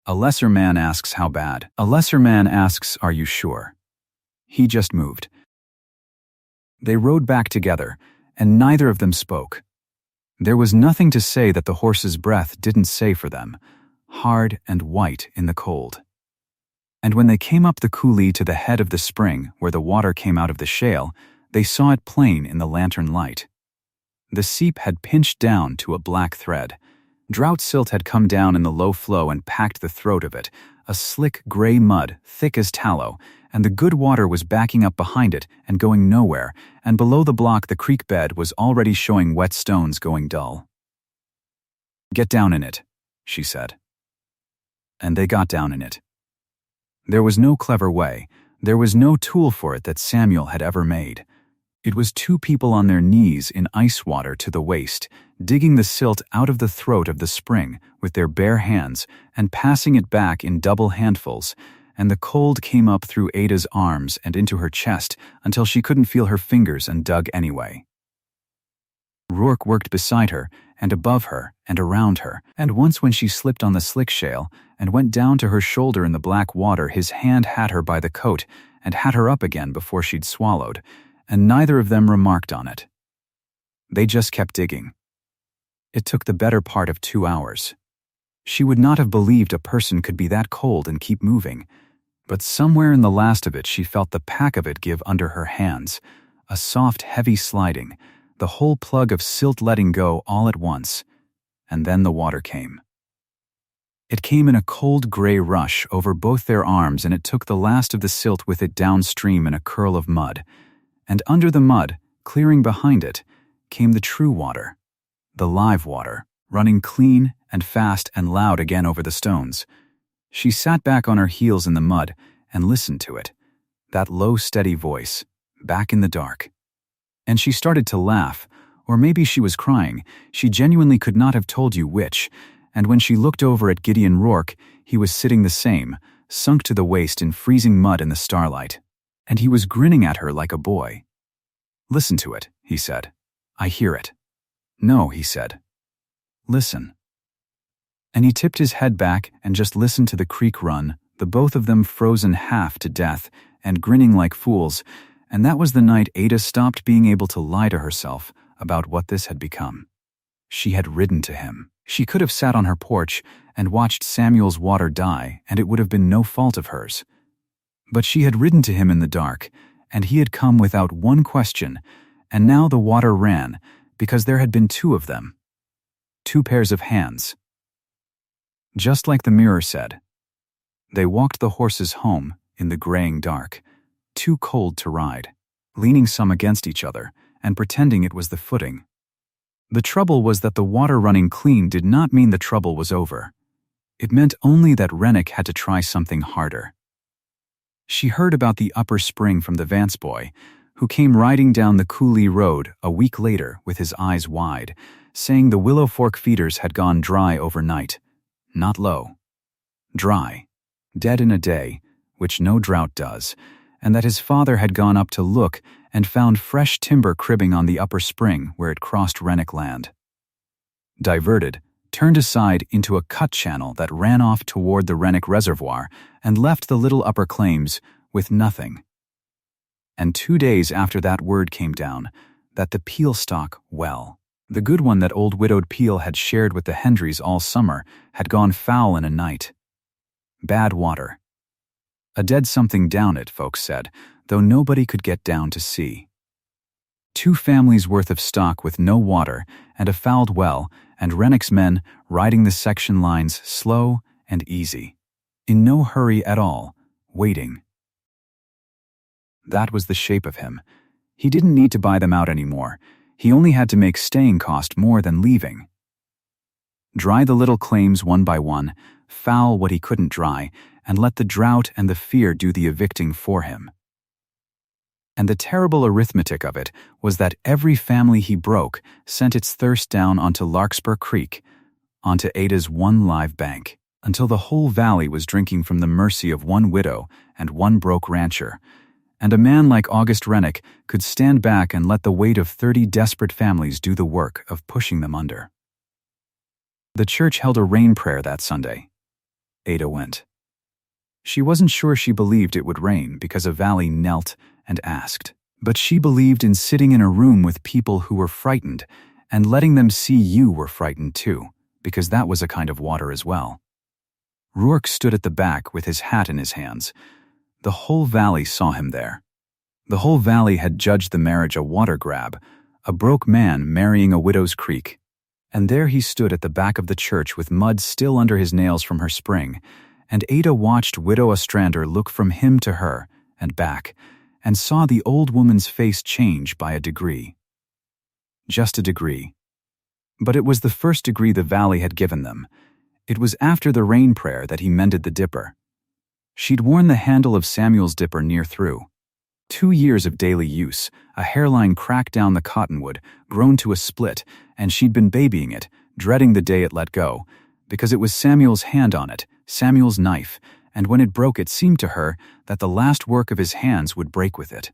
A lesser man asks how bad. A lesser man asks, are you sure? He just moved. They rode back together, and neither of them spoke. There was nothing to say that the horse's breath didn't say for them, hard and white in the cold. And when they came up the coulee to the head of the spring where the water came out of the shale, they saw it plain in the lantern light. The seep had pinched down to a black thread. Drought silt had come down in the low flow and packed the throat of it, a slick gray mud, thick as tallow, and the good water was backing up behind it and going nowhere, and below the block the creek bed was already showing wet stones going dull. "Get down in it," she said. And they got down in it. There was no clever way, there was no tool for it that Samuel had ever made. It was two people on their knees in ice water to the waist, digging the silt out of the throat of the spring with their bare hands and passing it back in double handfuls, and the cold came up through Ada's arms and into her chest until she couldn't feel her fingers and dug anyway. Rourke worked beside her and above her and around her, and once when she slipped on the slick shale and went down to her shoulder in the black water, his hand had her by the coat and had her up again before she'd swallowed, and neither of them remarked on it. They just kept digging. It took the better part of 2 hours. She would not have believed a person could be that cold and keep moving, but somewhere in the last of it she felt the pack of it give under her hands, a soft, heavy sliding, the whole plug of silt letting go all at once, and then the water came. It came in a cold gray rush over both their arms, and it took the last of the silt with it downstream in a curl of mud, and under the mud, clearing behind it, came the true water, the live water, running clean and fast and loud again over the stones. She sat back on her heels in the mud and listened to it, that low, steady voice, back in the dark. And she started to laugh, or maybe she was crying. She genuinely could not have told you which, and when she looked over at Gideon Rourke, he was sitting the same, sunk to the waist in freezing mud in the starlight. And he was grinning at her like a boy. "Listen to it," he said. "I hear it." "No," he said. "Listen." And he tipped his head back and just listened to the creek run, the both of them frozen half to death and grinning like fools, and that was the night Ada stopped being able to lie to herself about what this had become. She had ridden to him. She could have sat on her porch and watched Samuel's water die, and it would have been no fault of hers. But she had ridden to him in the dark, and he had come without one question, and now the water ran, because there had been two of them. Two pairs of hands. Just like the mirror said. They walked the horses home in the graying dark, too cold to ride, leaning some against each other and pretending it was the footing. The trouble was that the water running clean did not mean the trouble was over. It meant only that Rennick had to try something harder. She heard about the upper spring from the Vance boy, who came riding down the coulee road a week later with his eyes wide, saying the Willow Fork feeders had gone dry overnight. Not low. Dry. Dead in a day, which no drought does, and that his father had gone up to look and found fresh timber cribbing on the upper spring where it crossed Rennick land. Diverted, turned aside into a cut channel that ran off toward the Rennick Reservoir and left the little upper claims with nothing. And 2 days after that word came down, that the Peel stock well, the good one that old widowed Peel had shared with the Hendrys all summer, had gone foul in a night. Bad water. A dead something down it, folks said, though nobody could get down to see. 2 families' worth of stock with no water and a fouled well, and Rennick's men riding the section lines slow and easy, in no hurry at all, waiting. That was the shape of him. He didn't need to buy them out anymore. He only had to make staying cost more than leaving. Dry the little claims one by one, foul what he couldn't dry, and let the drought and the fear do the evicting for him. And the terrible arithmetic of it was that every family he broke sent its thirst down onto Larkspur Creek, onto Ada's one live bank, until the whole valley was drinking from the mercy of one widow and one broke rancher, and a man like August Rennick could stand back and let the weight of 30 desperate families do the work of pushing them under. The church held a rain prayer that Sunday. Ada went. She wasn't sure she believed it would rain because a valley knelt and asked, but she believed in sitting in a room with people who were frightened and letting them see you were frightened too, because that was a kind of water as well. Rourke stood at the back with his hat in his hands. The whole valley saw him there. The whole valley had judged the marriage a water grab, a broke man marrying a widow's creek. And there he stood at the back of the church with mud still under his nails from her spring, and Ada watched Widow Ostrander look from him to her and back, and saw the old woman's face change by a degree. Just a degree. But it was the first degree the valley had given them. It was after the rain prayer that he mended the dipper. She'd worn the handle of Samuel's dipper near through. 2 years of daily use, a hairline cracked down the cottonwood, grown to a split, and she'd been babying it, dreading the day it let go, because it was Samuel's hand on it, Samuel's knife, and when it broke it seemed to her that the last work of his hands would break with it.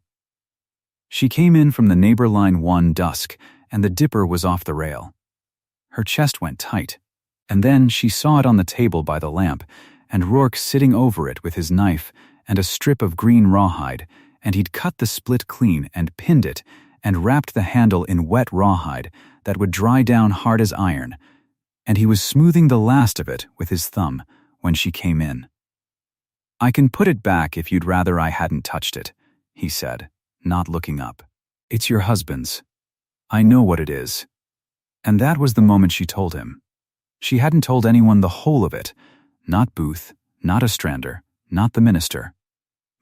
She came in from the neighbor line one dusk, and the dipper was off the rail. Her chest went tight, and then she saw it on the table by the lamp, and Rourke sitting over it with his knife and a strip of green rawhide, and he'd cut the split clean and pinned it and wrapped the handle in wet rawhide that would dry down hard as iron, and he was smoothing the last of it with his thumb when she came in. "I can put it back if you'd rather I hadn't touched it," he said, not looking up. "It's your husband's. I know what it is." And that was the moment she told him. She hadn't told anyone the whole of it, not Booth, not Ostrander, not the minister.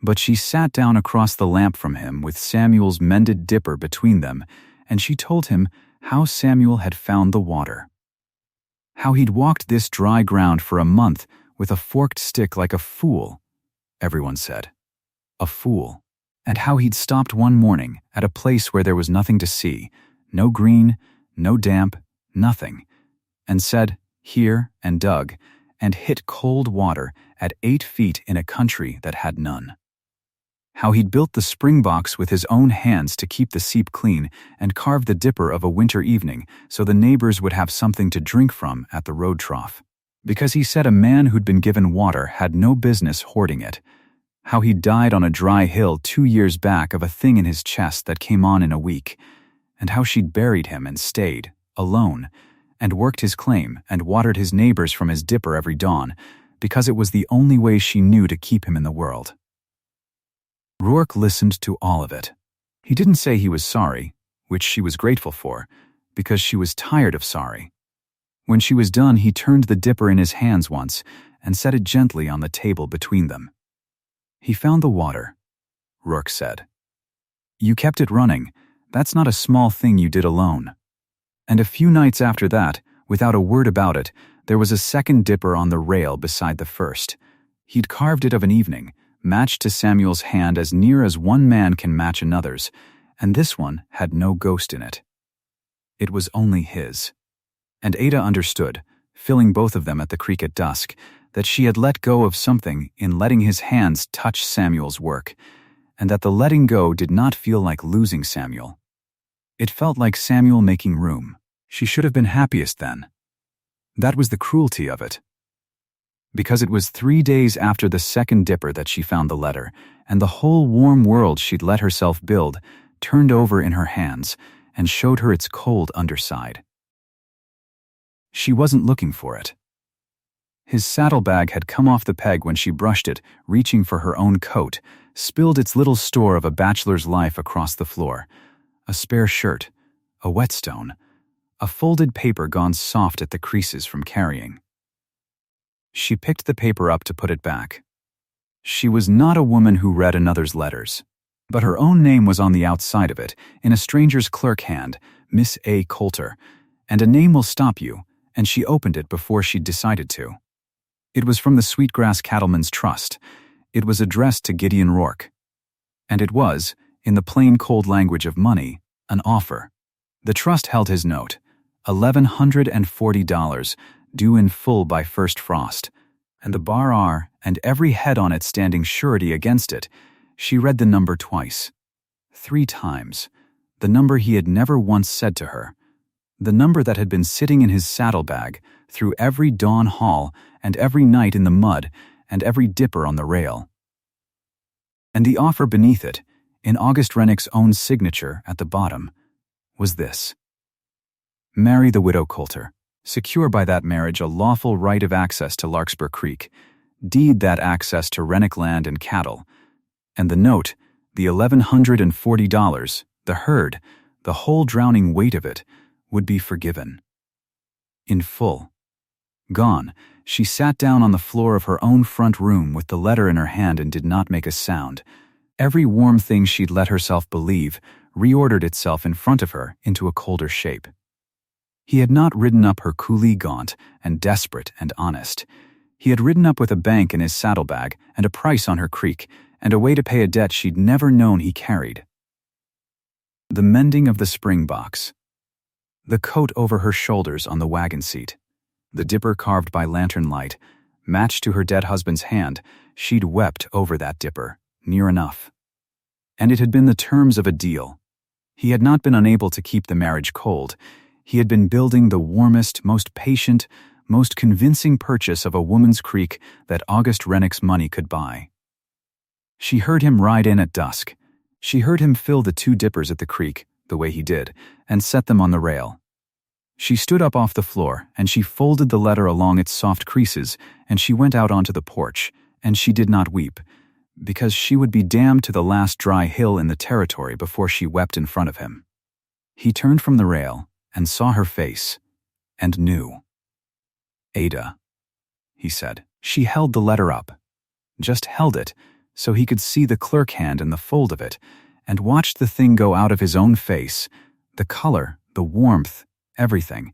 But she sat down across the lamp from him with Samuel's mended dipper between them, and she told him how Samuel had found the water. How he'd walked this dry ground for a month with a forked stick like a fool, everyone said. A fool. And how he'd stopped one morning at a place where there was nothing to see, no green, no damp, nothing, and said, "Here," and dug, and hit cold water at 8 feet in a country that had none. How he'd built the spring box with his own hands to keep the seep clean and carved the dipper of a winter evening so the neighbors would have something to drink from at the road trough. Because he said a man who'd been given water had no business hoarding it. How he died on a dry hill 2 years back of a thing in his chest that came on in a week, and how she'd buried him and stayed, alone, and worked his claim and watered his neighbors from his dipper every dawn, because it was the only way she knew to keep him in the world. Rourke listened to all of it. He didn't say he was sorry, which she was grateful for, because she was tired of sorry. When she was done, he turned the dipper in his hands once and set it gently on the table between them. "He found the water," Rourke said. "You kept it running. That's not a small thing you did alone." And a few nights after that, without a word about it, there was a second dipper on the rail beside the first. He'd carved it of an evening, matched to Samuel's hand as near as one man can match another's, and this one had no ghost in it. It was only his. And Ada understood, filling both of them at the creek at dusk, that she had let go of something in letting his hands touch Samuel's work, and that the letting go did not feel like losing Samuel. It felt like Samuel making room. She should have been happiest then. That was the cruelty of it. Because it was 3 days after the second dipper that she found the letter, and the whole warm world she'd let herself build turned over in her hands and showed her its cold underside. She wasn't looking for it. His saddlebag had come off the peg when she brushed it, reaching for her own coat, spilled its little store of a bachelor's life across the floor. A spare shirt, a whetstone, a folded paper gone soft at the creases from carrying. She picked the paper up to put it back. She was not a woman who read another's letters, but her own name was on the outside of it, in a stranger's clerk hand, Miss A. Colter, and a name will stop you, and she opened it before she'd decided to. It was from the Sweetgrass Cattlemen's Trust. It was addressed to Gideon Rourke. And it was, in the plain cold language of money, an offer. The trust held his note, $1,140, due in full by first frost, and the bar R and every head on it standing surety against it. She read the number twice. 3 times. The number he had never once said to her. The number that had been sitting in his saddlebag through every dawn haul and every night in the mud and every dipper on the rail. And the offer beneath it, in August Rennick's own signature at the bottom, was this: marry the widow Colter, secure by that marriage a lawful right of access to Larkspur Creek, deed that access to Rennick land and cattle, and the note, the $1,140, the herd, the whole drowning weight of it, would be forgiven. In full. Gone, she sat down on the floor of her own front room with the letter in her hand and did not make a sound. Every warm thing she'd let herself believe reordered itself in front of her into a colder shape. He had not ridden up her coulee gaunt and desperate and honest. He had ridden up with a bank in his saddlebag and a price on her creek and a way to pay a debt she'd never known he carried. The mending of the spring box. The coat over her shoulders on the wagon seat. The dipper carved by lantern light, matched to her dead husband's hand. She'd wept over that dipper, near enough. And it had been the terms of a deal. He had not been unable to keep the marriage cold. He had been building the warmest, most patient, most convincing purchase of a woman's creek that August Rennick's money could buy. She heard him ride in at dusk. She heard him fill the 2 dippers at the creek, the way he did, and set them on the rail. She stood up off the floor, and she folded the letter along its soft creases, and she went out onto the porch, and she did not weep, because she would be damned to the last dry hill in the territory before she wept in front of him. He turned from the rail and saw her face, and knew. "Ada," he said. She held the letter up, just held it, so he could see the clerk hand in the fold of it, and watched the thing go out of his own face, the color, the warmth, everything,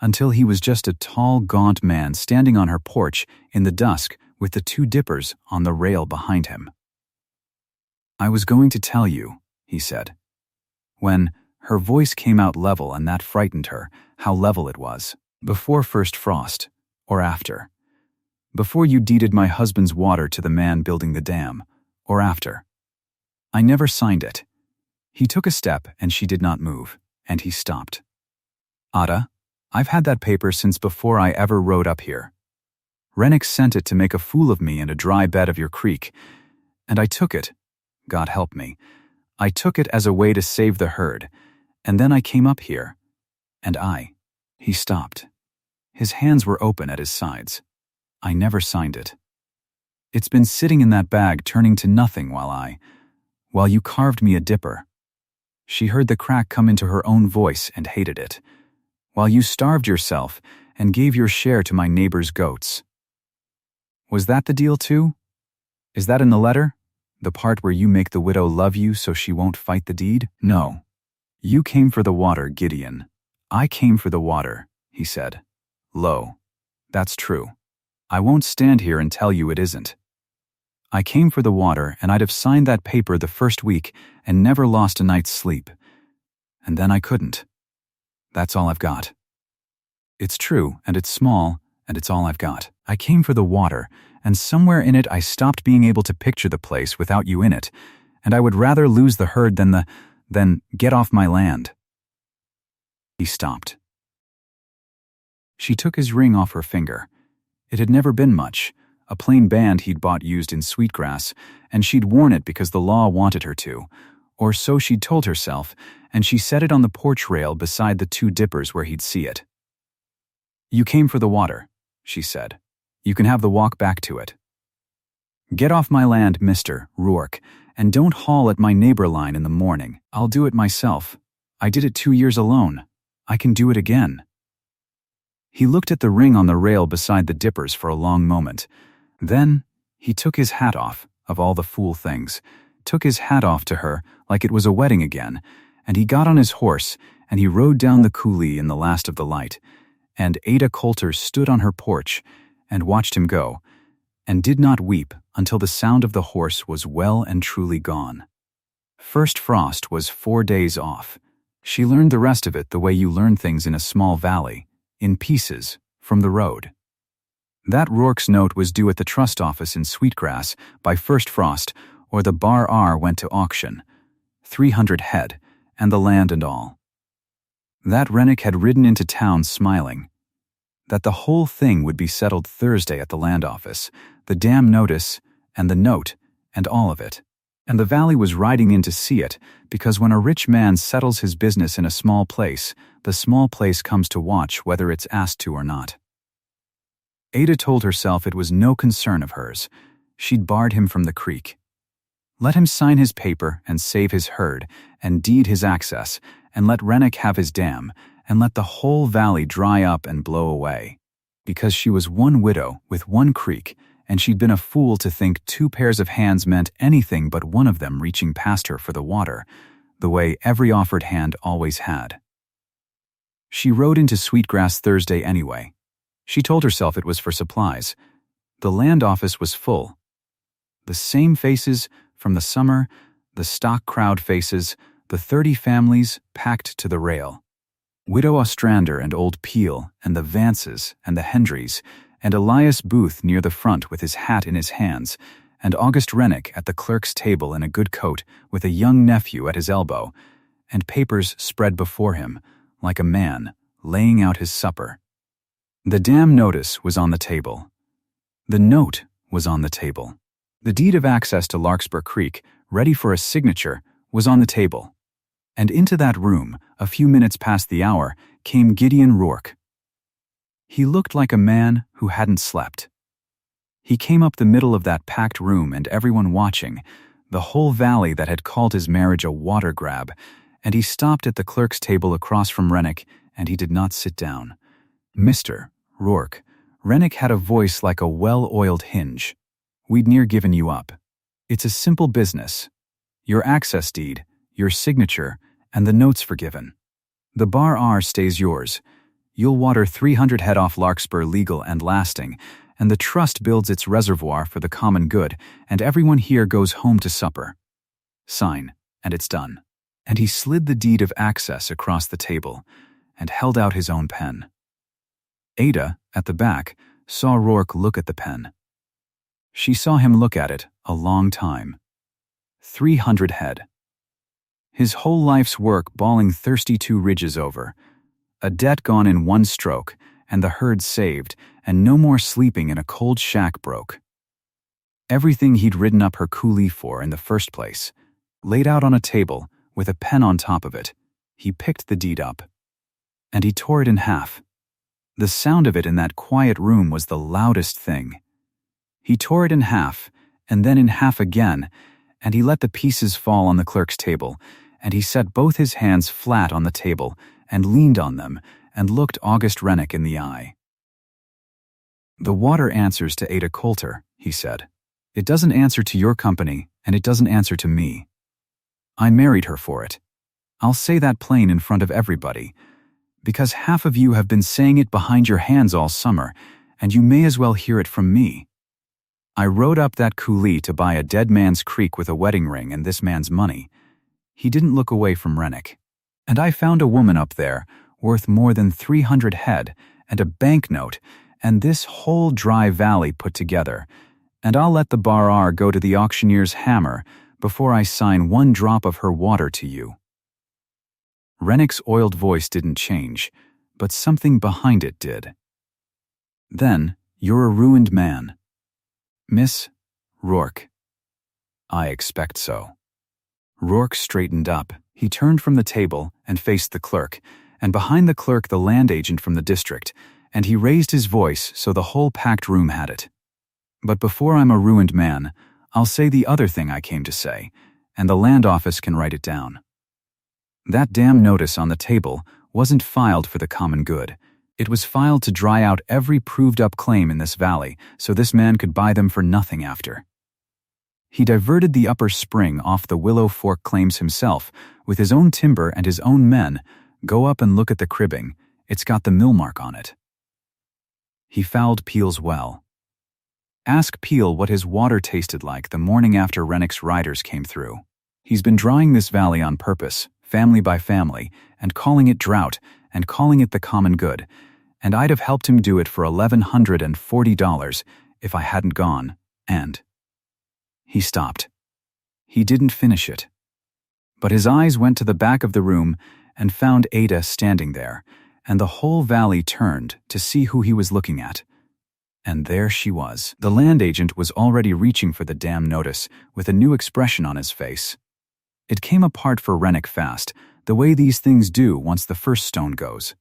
until he was just a tall, gaunt man standing on her porch in the dusk with the 2 dippers on the rail behind him. "I was going to tell you," he said. When her voice came out level, and that frightened her, how level it was. "Before first frost, or after? Before you deeded my husband's water to the man building the dam, or after? I never signed it." He took a step, and she did not move, and he stopped. "Ada, I've had that paper since before I ever rode up here. Rennick sent it to make a fool of me in a dry bed of your creek, and I took it, God help me, I took it as a way to save the herd, and then I came up here, and He stopped. His hands were open at his sides. "I never signed it. It's been sitting in that bag turning to nothing while you carved me a dipper." She heard the crack come into her own voice and hated it. "While you starved yourself and gave your share to my neighbor's goats." Was that the deal too? Is that in the letter? The part where you make the widow love you so she won't fight the deed? "No. You came for the water, Gideon. I came for the water," he said. "Lo, that's true. I won't stand here and tell you it isn't. I came for the water, and I'd have signed that paper the first week and never lost a night's sleep. And then I couldn't. That's all I've got. It's true, and it's small, and it's all I've got. I came for the water, and somewhere in it I stopped being able to picture the place without you in it, and I would rather lose the herd than get off my land." He stopped. She took his ring off her finger. It had never been much, a plain band he'd bought used in Sweetgrass, and she'd worn it because the law wanted her to, or so she'd told herself, and she set it on the porch rail beside the 2 dippers where he'd see it. "You came for the water," she said. "You can have the walk back to it. Get off my land, Mr. Rourke, and don't haul at my neighbor line in the morning. I'll do it myself. I did it 2 years alone. I can do it again." He looked at the ring on the rail beside the dippers for a long moment. Then he took his hat off, of all the fool things, took his hat off to her like it was a wedding again, and he got on his horse, and he rode down the coulee in the last of the light, and Ada Colter stood on her porch and watched him go, and did not weep until the sound of the horse was well and truly gone. First frost was 4 days off. She learned the rest of it the way you learn things in a small valley, in pieces, from the road. That Rourke's note was due at the trust office in Sweetgrass by first frost, or the Bar R went to auction. 300 head, and the land and all. That Rennick had ridden into town smiling. That the whole thing would be settled Thursday at the land office, the dam notice, and the note, and all of it. And the valley was riding in to see it, because when a rich man settles his business in a small place, the small place comes to watch whether it's asked to or not. Ada told herself it was no concern of hers. She'd barred him from the creek. Let him sign his paper and save his herd, and deed his access, and let Rennick have his dam, and let the whole valley dry up and blow away. because she was one widow with one creek, and she'd been a fool to think two pairs of hands meant anything but one of them reaching past her for the water, the way every offered hand always had. She rode into Sweetgrass Thursday anyway. She told herself it was for supplies. The land office was full. The same faces from the summer, the stock crowd faces, the 30 families packed to the rail. Widow Ostrander and old Peel and the Vances and the Hendrys and Elias Booth near the front with his hat in his hands, and August Rennick at the clerk's table in a good coat with a young nephew at his elbow, and papers spread before him, like a man laying out his supper. The dam notice was on the table. The note was on the table. The deed of access to Larkspur Creek, ready for a signature, was on the table. And into that room, a few minutes past the hour, came Gideon Rourke. He looked like a man who hadn't slept. He came up the middle of that packed room and everyone watching, the whole valley that had called his marriage a water grab, and he stopped at the clerk's table across from Rennick, and he did not sit down. Mr. Rourke, Rennick had a voice like a well-oiled hinge. We'd near given you up. It's a simple business. Your access deed, your signature, and the note's forgiven. The bar R stays yours. You'll water 300 head off Larkspur legal and lasting, and the trust builds its reservoir for the common good, and everyone here goes home to supper. Sign, and it's done. And he slid the deed of access across the table and held out his own pen. Ada, at the back, saw Rourke look at the pen. She saw him look at it a long time. 300 head. His whole life's work bawling thirsty 2 ridges over. A debt gone in one stroke, and the herd saved, and no more sleeping in a cold shack broke. Everything he'd ridden up her coulee for in the first place, laid out on a table, with a pen on top of it, he picked the deed up. And he tore it in half. The sound of it in that quiet room was the loudest thing. He tore it in half, and then in half again, and he let the pieces fall on the clerk's table, and he set both his hands flat on the table, and leaned on them, and looked August Rennick in the eye. The water answers to Ada Colter, he said. It doesn't answer to your company, and it doesn't answer to me. I married her for it. I'll say that plain in front of everybody, because half of you have been saying it behind your hands all summer, and you may as well hear it from me. I rode up that coulee to buy a dead man's creek with a wedding ring and this man's money. He didn't look away from Rennick. And I found a woman up there, worth more than 300 head, and a banknote, and this whole dry valley put together, and I'll let the bar R go to the auctioneer's hammer before I sign one drop of her water to you. Rennick's oiled voice didn't change, but something behind it did. Then, you're a ruined man. Miss Rourke. I expect so. Rourke straightened up. He turned from the table and faced the clerk, and behind the clerk the land agent from the district, and he raised his voice so the whole packed room had it. But before I'm a ruined man, I'll say the other thing I came to say, and the land office can write it down. That damn notice on the table wasn't filed for the common good. It was filed to dry out every proved-up claim in this valley so this man could buy them for nothing after. He diverted the upper spring off the Willow Fork claims himself, with his own timber and his own men. Go up and look at the cribbing. It's got the mill mark on it. He fouled Peel's well. Ask Peel what his water tasted like the morning after Rennick's riders came through. He's been drying this valley on purpose, family by family, and calling it drought, and calling it the common good, and I'd have helped him do it for $1,140 if I hadn't gone, and... He stopped. He didn't finish it. But his eyes went to the back of the room and found Ada standing there, and the whole valley turned to see who he was looking at. And there she was. The land agent was already reaching for the damn notice, with a new expression on his face. It came apart for Rennick fast, the way these things do once the first stone goes.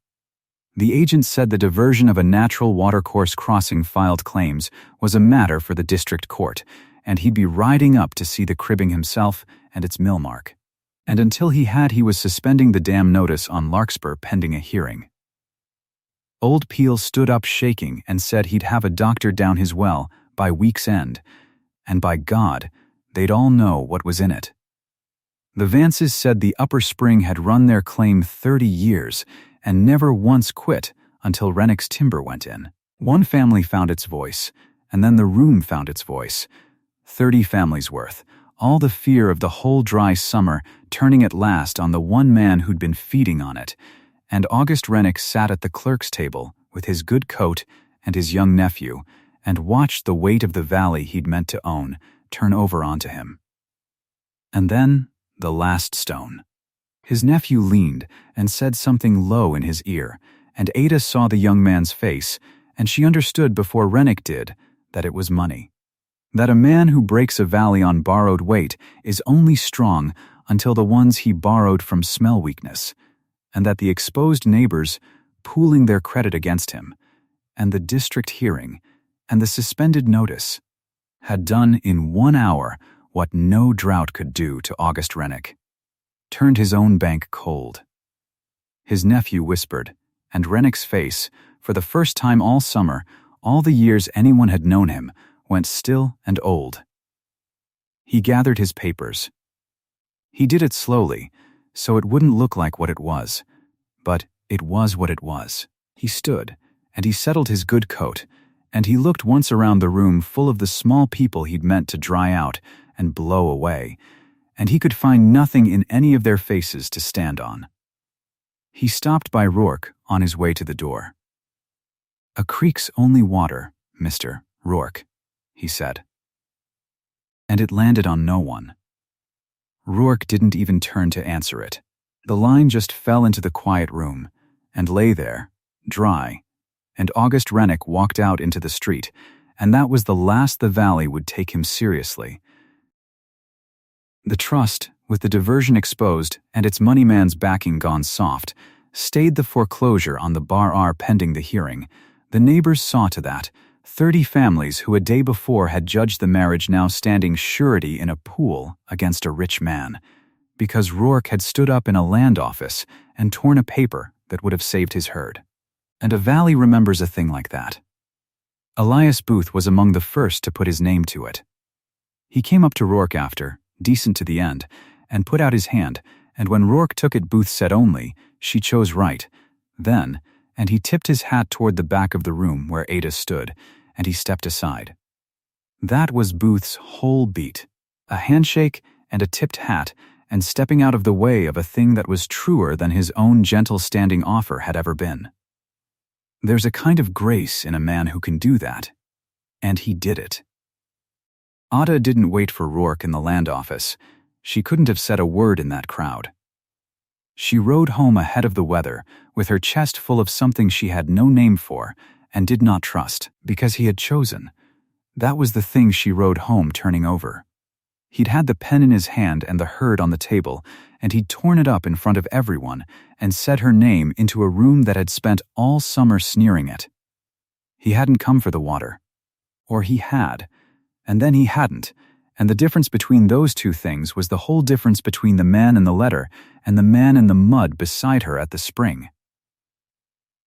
The agent said the diversion of a natural watercourse crossing filed claims was a matter for the district court, and he'd be riding up to see the cribbing himself and its mill mark. And until he was suspending the damn notice on Larkspur pending a hearing. Old Peel stood up shaking and said he'd have a doctor down his well by week's end, and by God, they'd all know what was in it. The Vances said the upper spring had run their claim 30 years and never once quit until Rennick's timber went in. One family found its voice, and then the room found its voice. 30 families worth, all the fear of the whole dry summer turning at last on the one man who'd been feeding on it, and August Rennick sat at the clerk's table with his good coat and his young nephew and watched the weight of the valley he'd meant to own turn over onto him. And then the last stone. His nephew leaned and said something low in his ear, and Ada saw the young man's face, and she understood before Rennick did that it was money. That a man who breaks a valley on borrowed weight is only strong until the ones he borrowed from smell weakness, and that the exposed neighbors, pooling their credit against him, and the district hearing, and the suspended notice, had done in 1 hour what no drought could do to August Rennick, turned his own bank cold. His nephew whispered, and Rennick's face, for the first time all summer, all the years anyone had known him, went still and old. He gathered his papers. He did it slowly, so it wouldn't look like what it was, but it was what it was. He stood, and he settled his good coat, and he looked once around the room full of the small people he'd meant to dry out and blow away, and he could find nothing in any of their faces to stand on. He stopped by Rourke on his way to the door. "A creek's only water, Mr. Rourke," he said. And it landed on no one. Rourke didn't even turn to answer it. The line just fell into the quiet room and lay there, dry, and August Rennick walked out into the street, and that was the last the valley would take him seriously. The trust, with the diversion exposed and its moneyman's backing gone soft, stayed the foreclosure on the Bar R pending the hearing. The neighbors saw to that. 30 families who a day before had judged the marriage now standing surety in a pool against a rich man, because Rourke had stood up in a land office and torn a paper that would have saved his herd. And a valley remembers a thing like that. Elias Booth was among the first to put his name to it. He came up to Rourke after, decent to the end, and put out his hand, and when Rourke took it, Booth said only, "She chose right." Then, and he tipped his hat toward the back of the room where Ada stood, and he stepped aside. That was Booth's whole beat, a handshake and a tipped hat, and stepping out of the way of a thing that was truer than his own gentle standing offer had ever been. There's a kind of grace in a man who can do that, and he did it. Ada didn't wait for Rourke in the land office. She couldn't have said a word in that crowd. She rode home ahead of the weather, with her chest full of something she had no name for and did not trust, because he had chosen. That was the thing she rode home turning over. He'd had the pen in his hand and the herd on the table, and he'd torn it up in front of everyone and said her name into a room that had spent all summer sneering it. He hadn't come for the water. Or he had, and then he hadn't, and the difference between those two things was the whole difference between the man in the letter and the man in the mud beside her at the spring.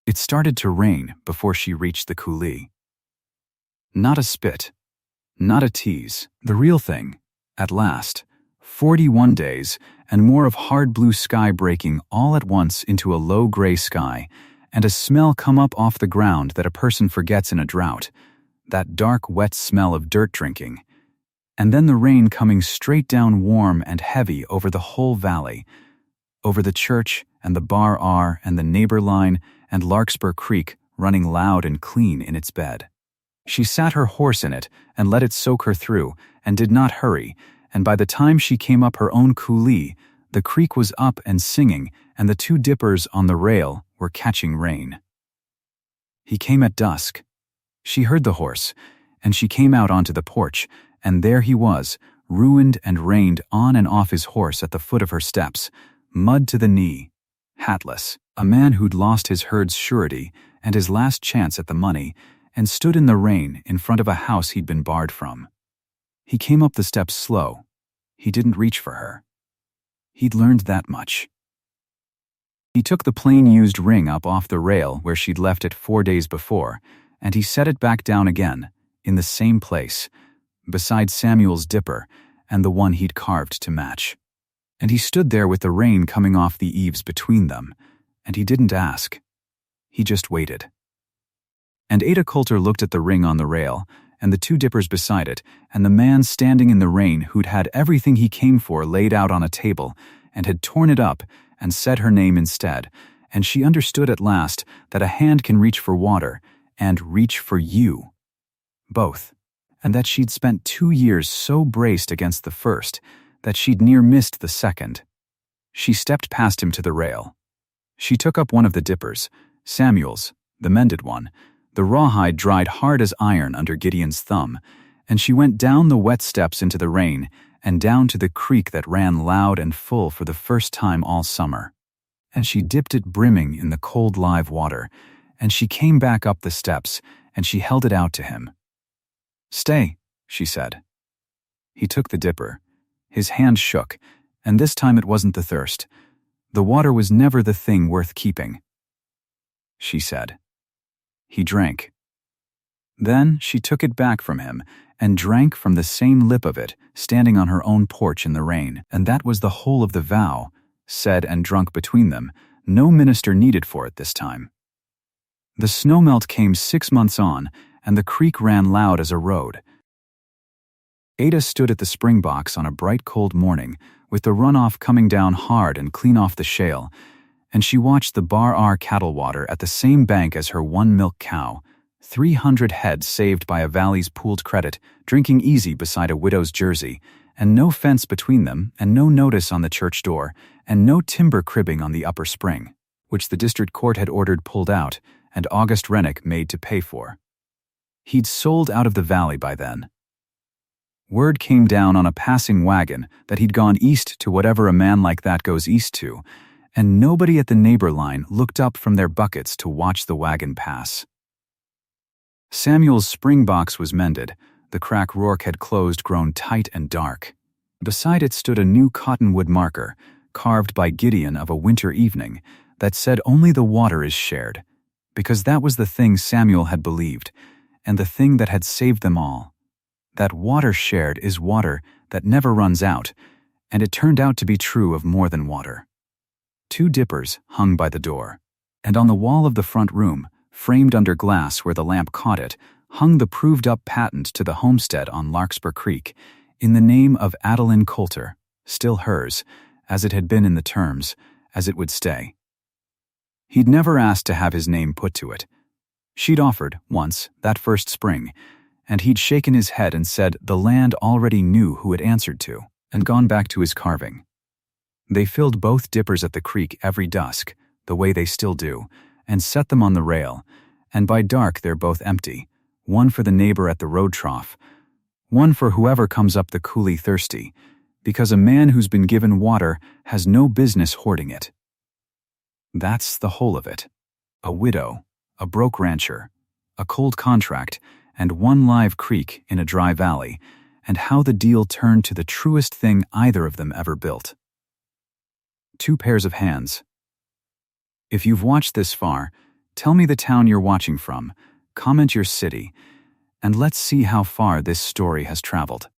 It started to rain before she reached the coulee. Not a spit, not a tease, the real thing, at last, 41 days and more of hard blue sky breaking all at once into a low gray sky, and a smell come up off the ground that a person forgets in a drought, that dark wet smell of dirt drinking, and then the rain coming straight down warm and heavy over the whole valley, over the church and the Bar R and the neighbor line and Larkspur Creek running loud and clean in its bed. She sat her horse in it and let it soak her through and did not hurry, and by the time she came up her own coulee, the creek was up and singing and the two dippers on the rail were catching rain. He came at dusk. She heard the horse, and she came out onto the porch, and there he was, ruined and reined on and off his horse at the foot of her steps, mud to the knee, hatless, a man who'd lost his herd's surety and his last chance at the money, and stood in the rain in front of a house he'd been barred from. He came up the steps slow. He didn't reach for her. He'd learned that much. He took the plain-used ring up off the rail where she'd left it 4 days before, and he set it back down again, in the same place, beside Samuel's dipper and the one he'd carved to match. And he stood there with the rain coming off the eaves between them, and he didn't ask. He just waited. And Ada Colter looked at the ring on the rail, and the 2 dippers beside it, and the man standing in the rain who'd had everything he came for laid out on a table, and had torn it up and said her name instead, and she understood at last that a hand can reach for water and reach for you. Both. And that she'd spent 2 years so braced against the first that she'd near missed the second. She stepped past him to the rail. She took up one of the dippers, Samuel's, the mended one. The rawhide dried hard as iron under Gideon's thumb, and she went down the wet steps into the rain and down to the creek that ran loud and full for the first time all summer. And she dipped it brimming in the cold live water, and she came back up the steps, and she held it out to him. "Stay," she said. He took the dipper. His hand shook, and this time it wasn't the thirst. The water was never the thing worth keeping. She said. He drank. Then she took it back from him and drank from the same lip of it, standing on her own porch in the rain, and that was the whole of the vow, said and drunk between them, no minister needed for it this time. The snowmelt came 6 months on, and the creek ran loud as a road. Ada stood at the spring box on a bright cold morning, with the runoff coming down hard and clean off the shale, and she watched the Bar R cattle water at the same bank as her 1 milk cow, 300 head saved by a valley's pooled credit, drinking easy beside a widow's jersey, and no fence between them, and no notice on the church door, and no timber cribbing on the upper spring, which the district court had ordered pulled out, and August Rennick made to pay for. He'd sold out of the valley by then. Word came down on a passing wagon that he'd gone east to whatever a man like that goes east to, and nobody at the neighbor line looked up from their buckets to watch the wagon pass. Samuel's spring box was mended, the crack Rourke had closed grown tight and dark. Beside it stood a new cottonwood marker, carved by Gideon of a winter evening, that said only the water is shared, because that was the thing Samuel had believed, and the thing that had saved them all. That water shared is water that never runs out, and it turned out to be true of more than water. 2 dippers hung by the door, and on the wall of the front room, framed under glass where the lamp caught it, hung the proved-up patent to the homestead on Larkspur Creek, in the name of Adaline Colter, still hers, as it had been in the terms, as it would stay. He'd never asked to have his name put to it. She'd offered, once, that first spring, and he'd shaken his head and said the land already knew who it answered to, and gone back to his carving. They filled both dippers at the creek every dusk, the way they still do, and set them on the rail, and by dark they're both empty, one for the neighbor at the road trough, one for whoever comes up the coulee thirsty, because a man who's been given water has no business hoarding it. That's the whole of it. A widow, a broke rancher, a cold contract, and 1 live creek in a dry valley, and how the deal turned to the truest thing either of them ever built. 2 pairs of hands. If you've watched this far, tell me the town you're watching from, comment your city, and let's see how far this story has traveled.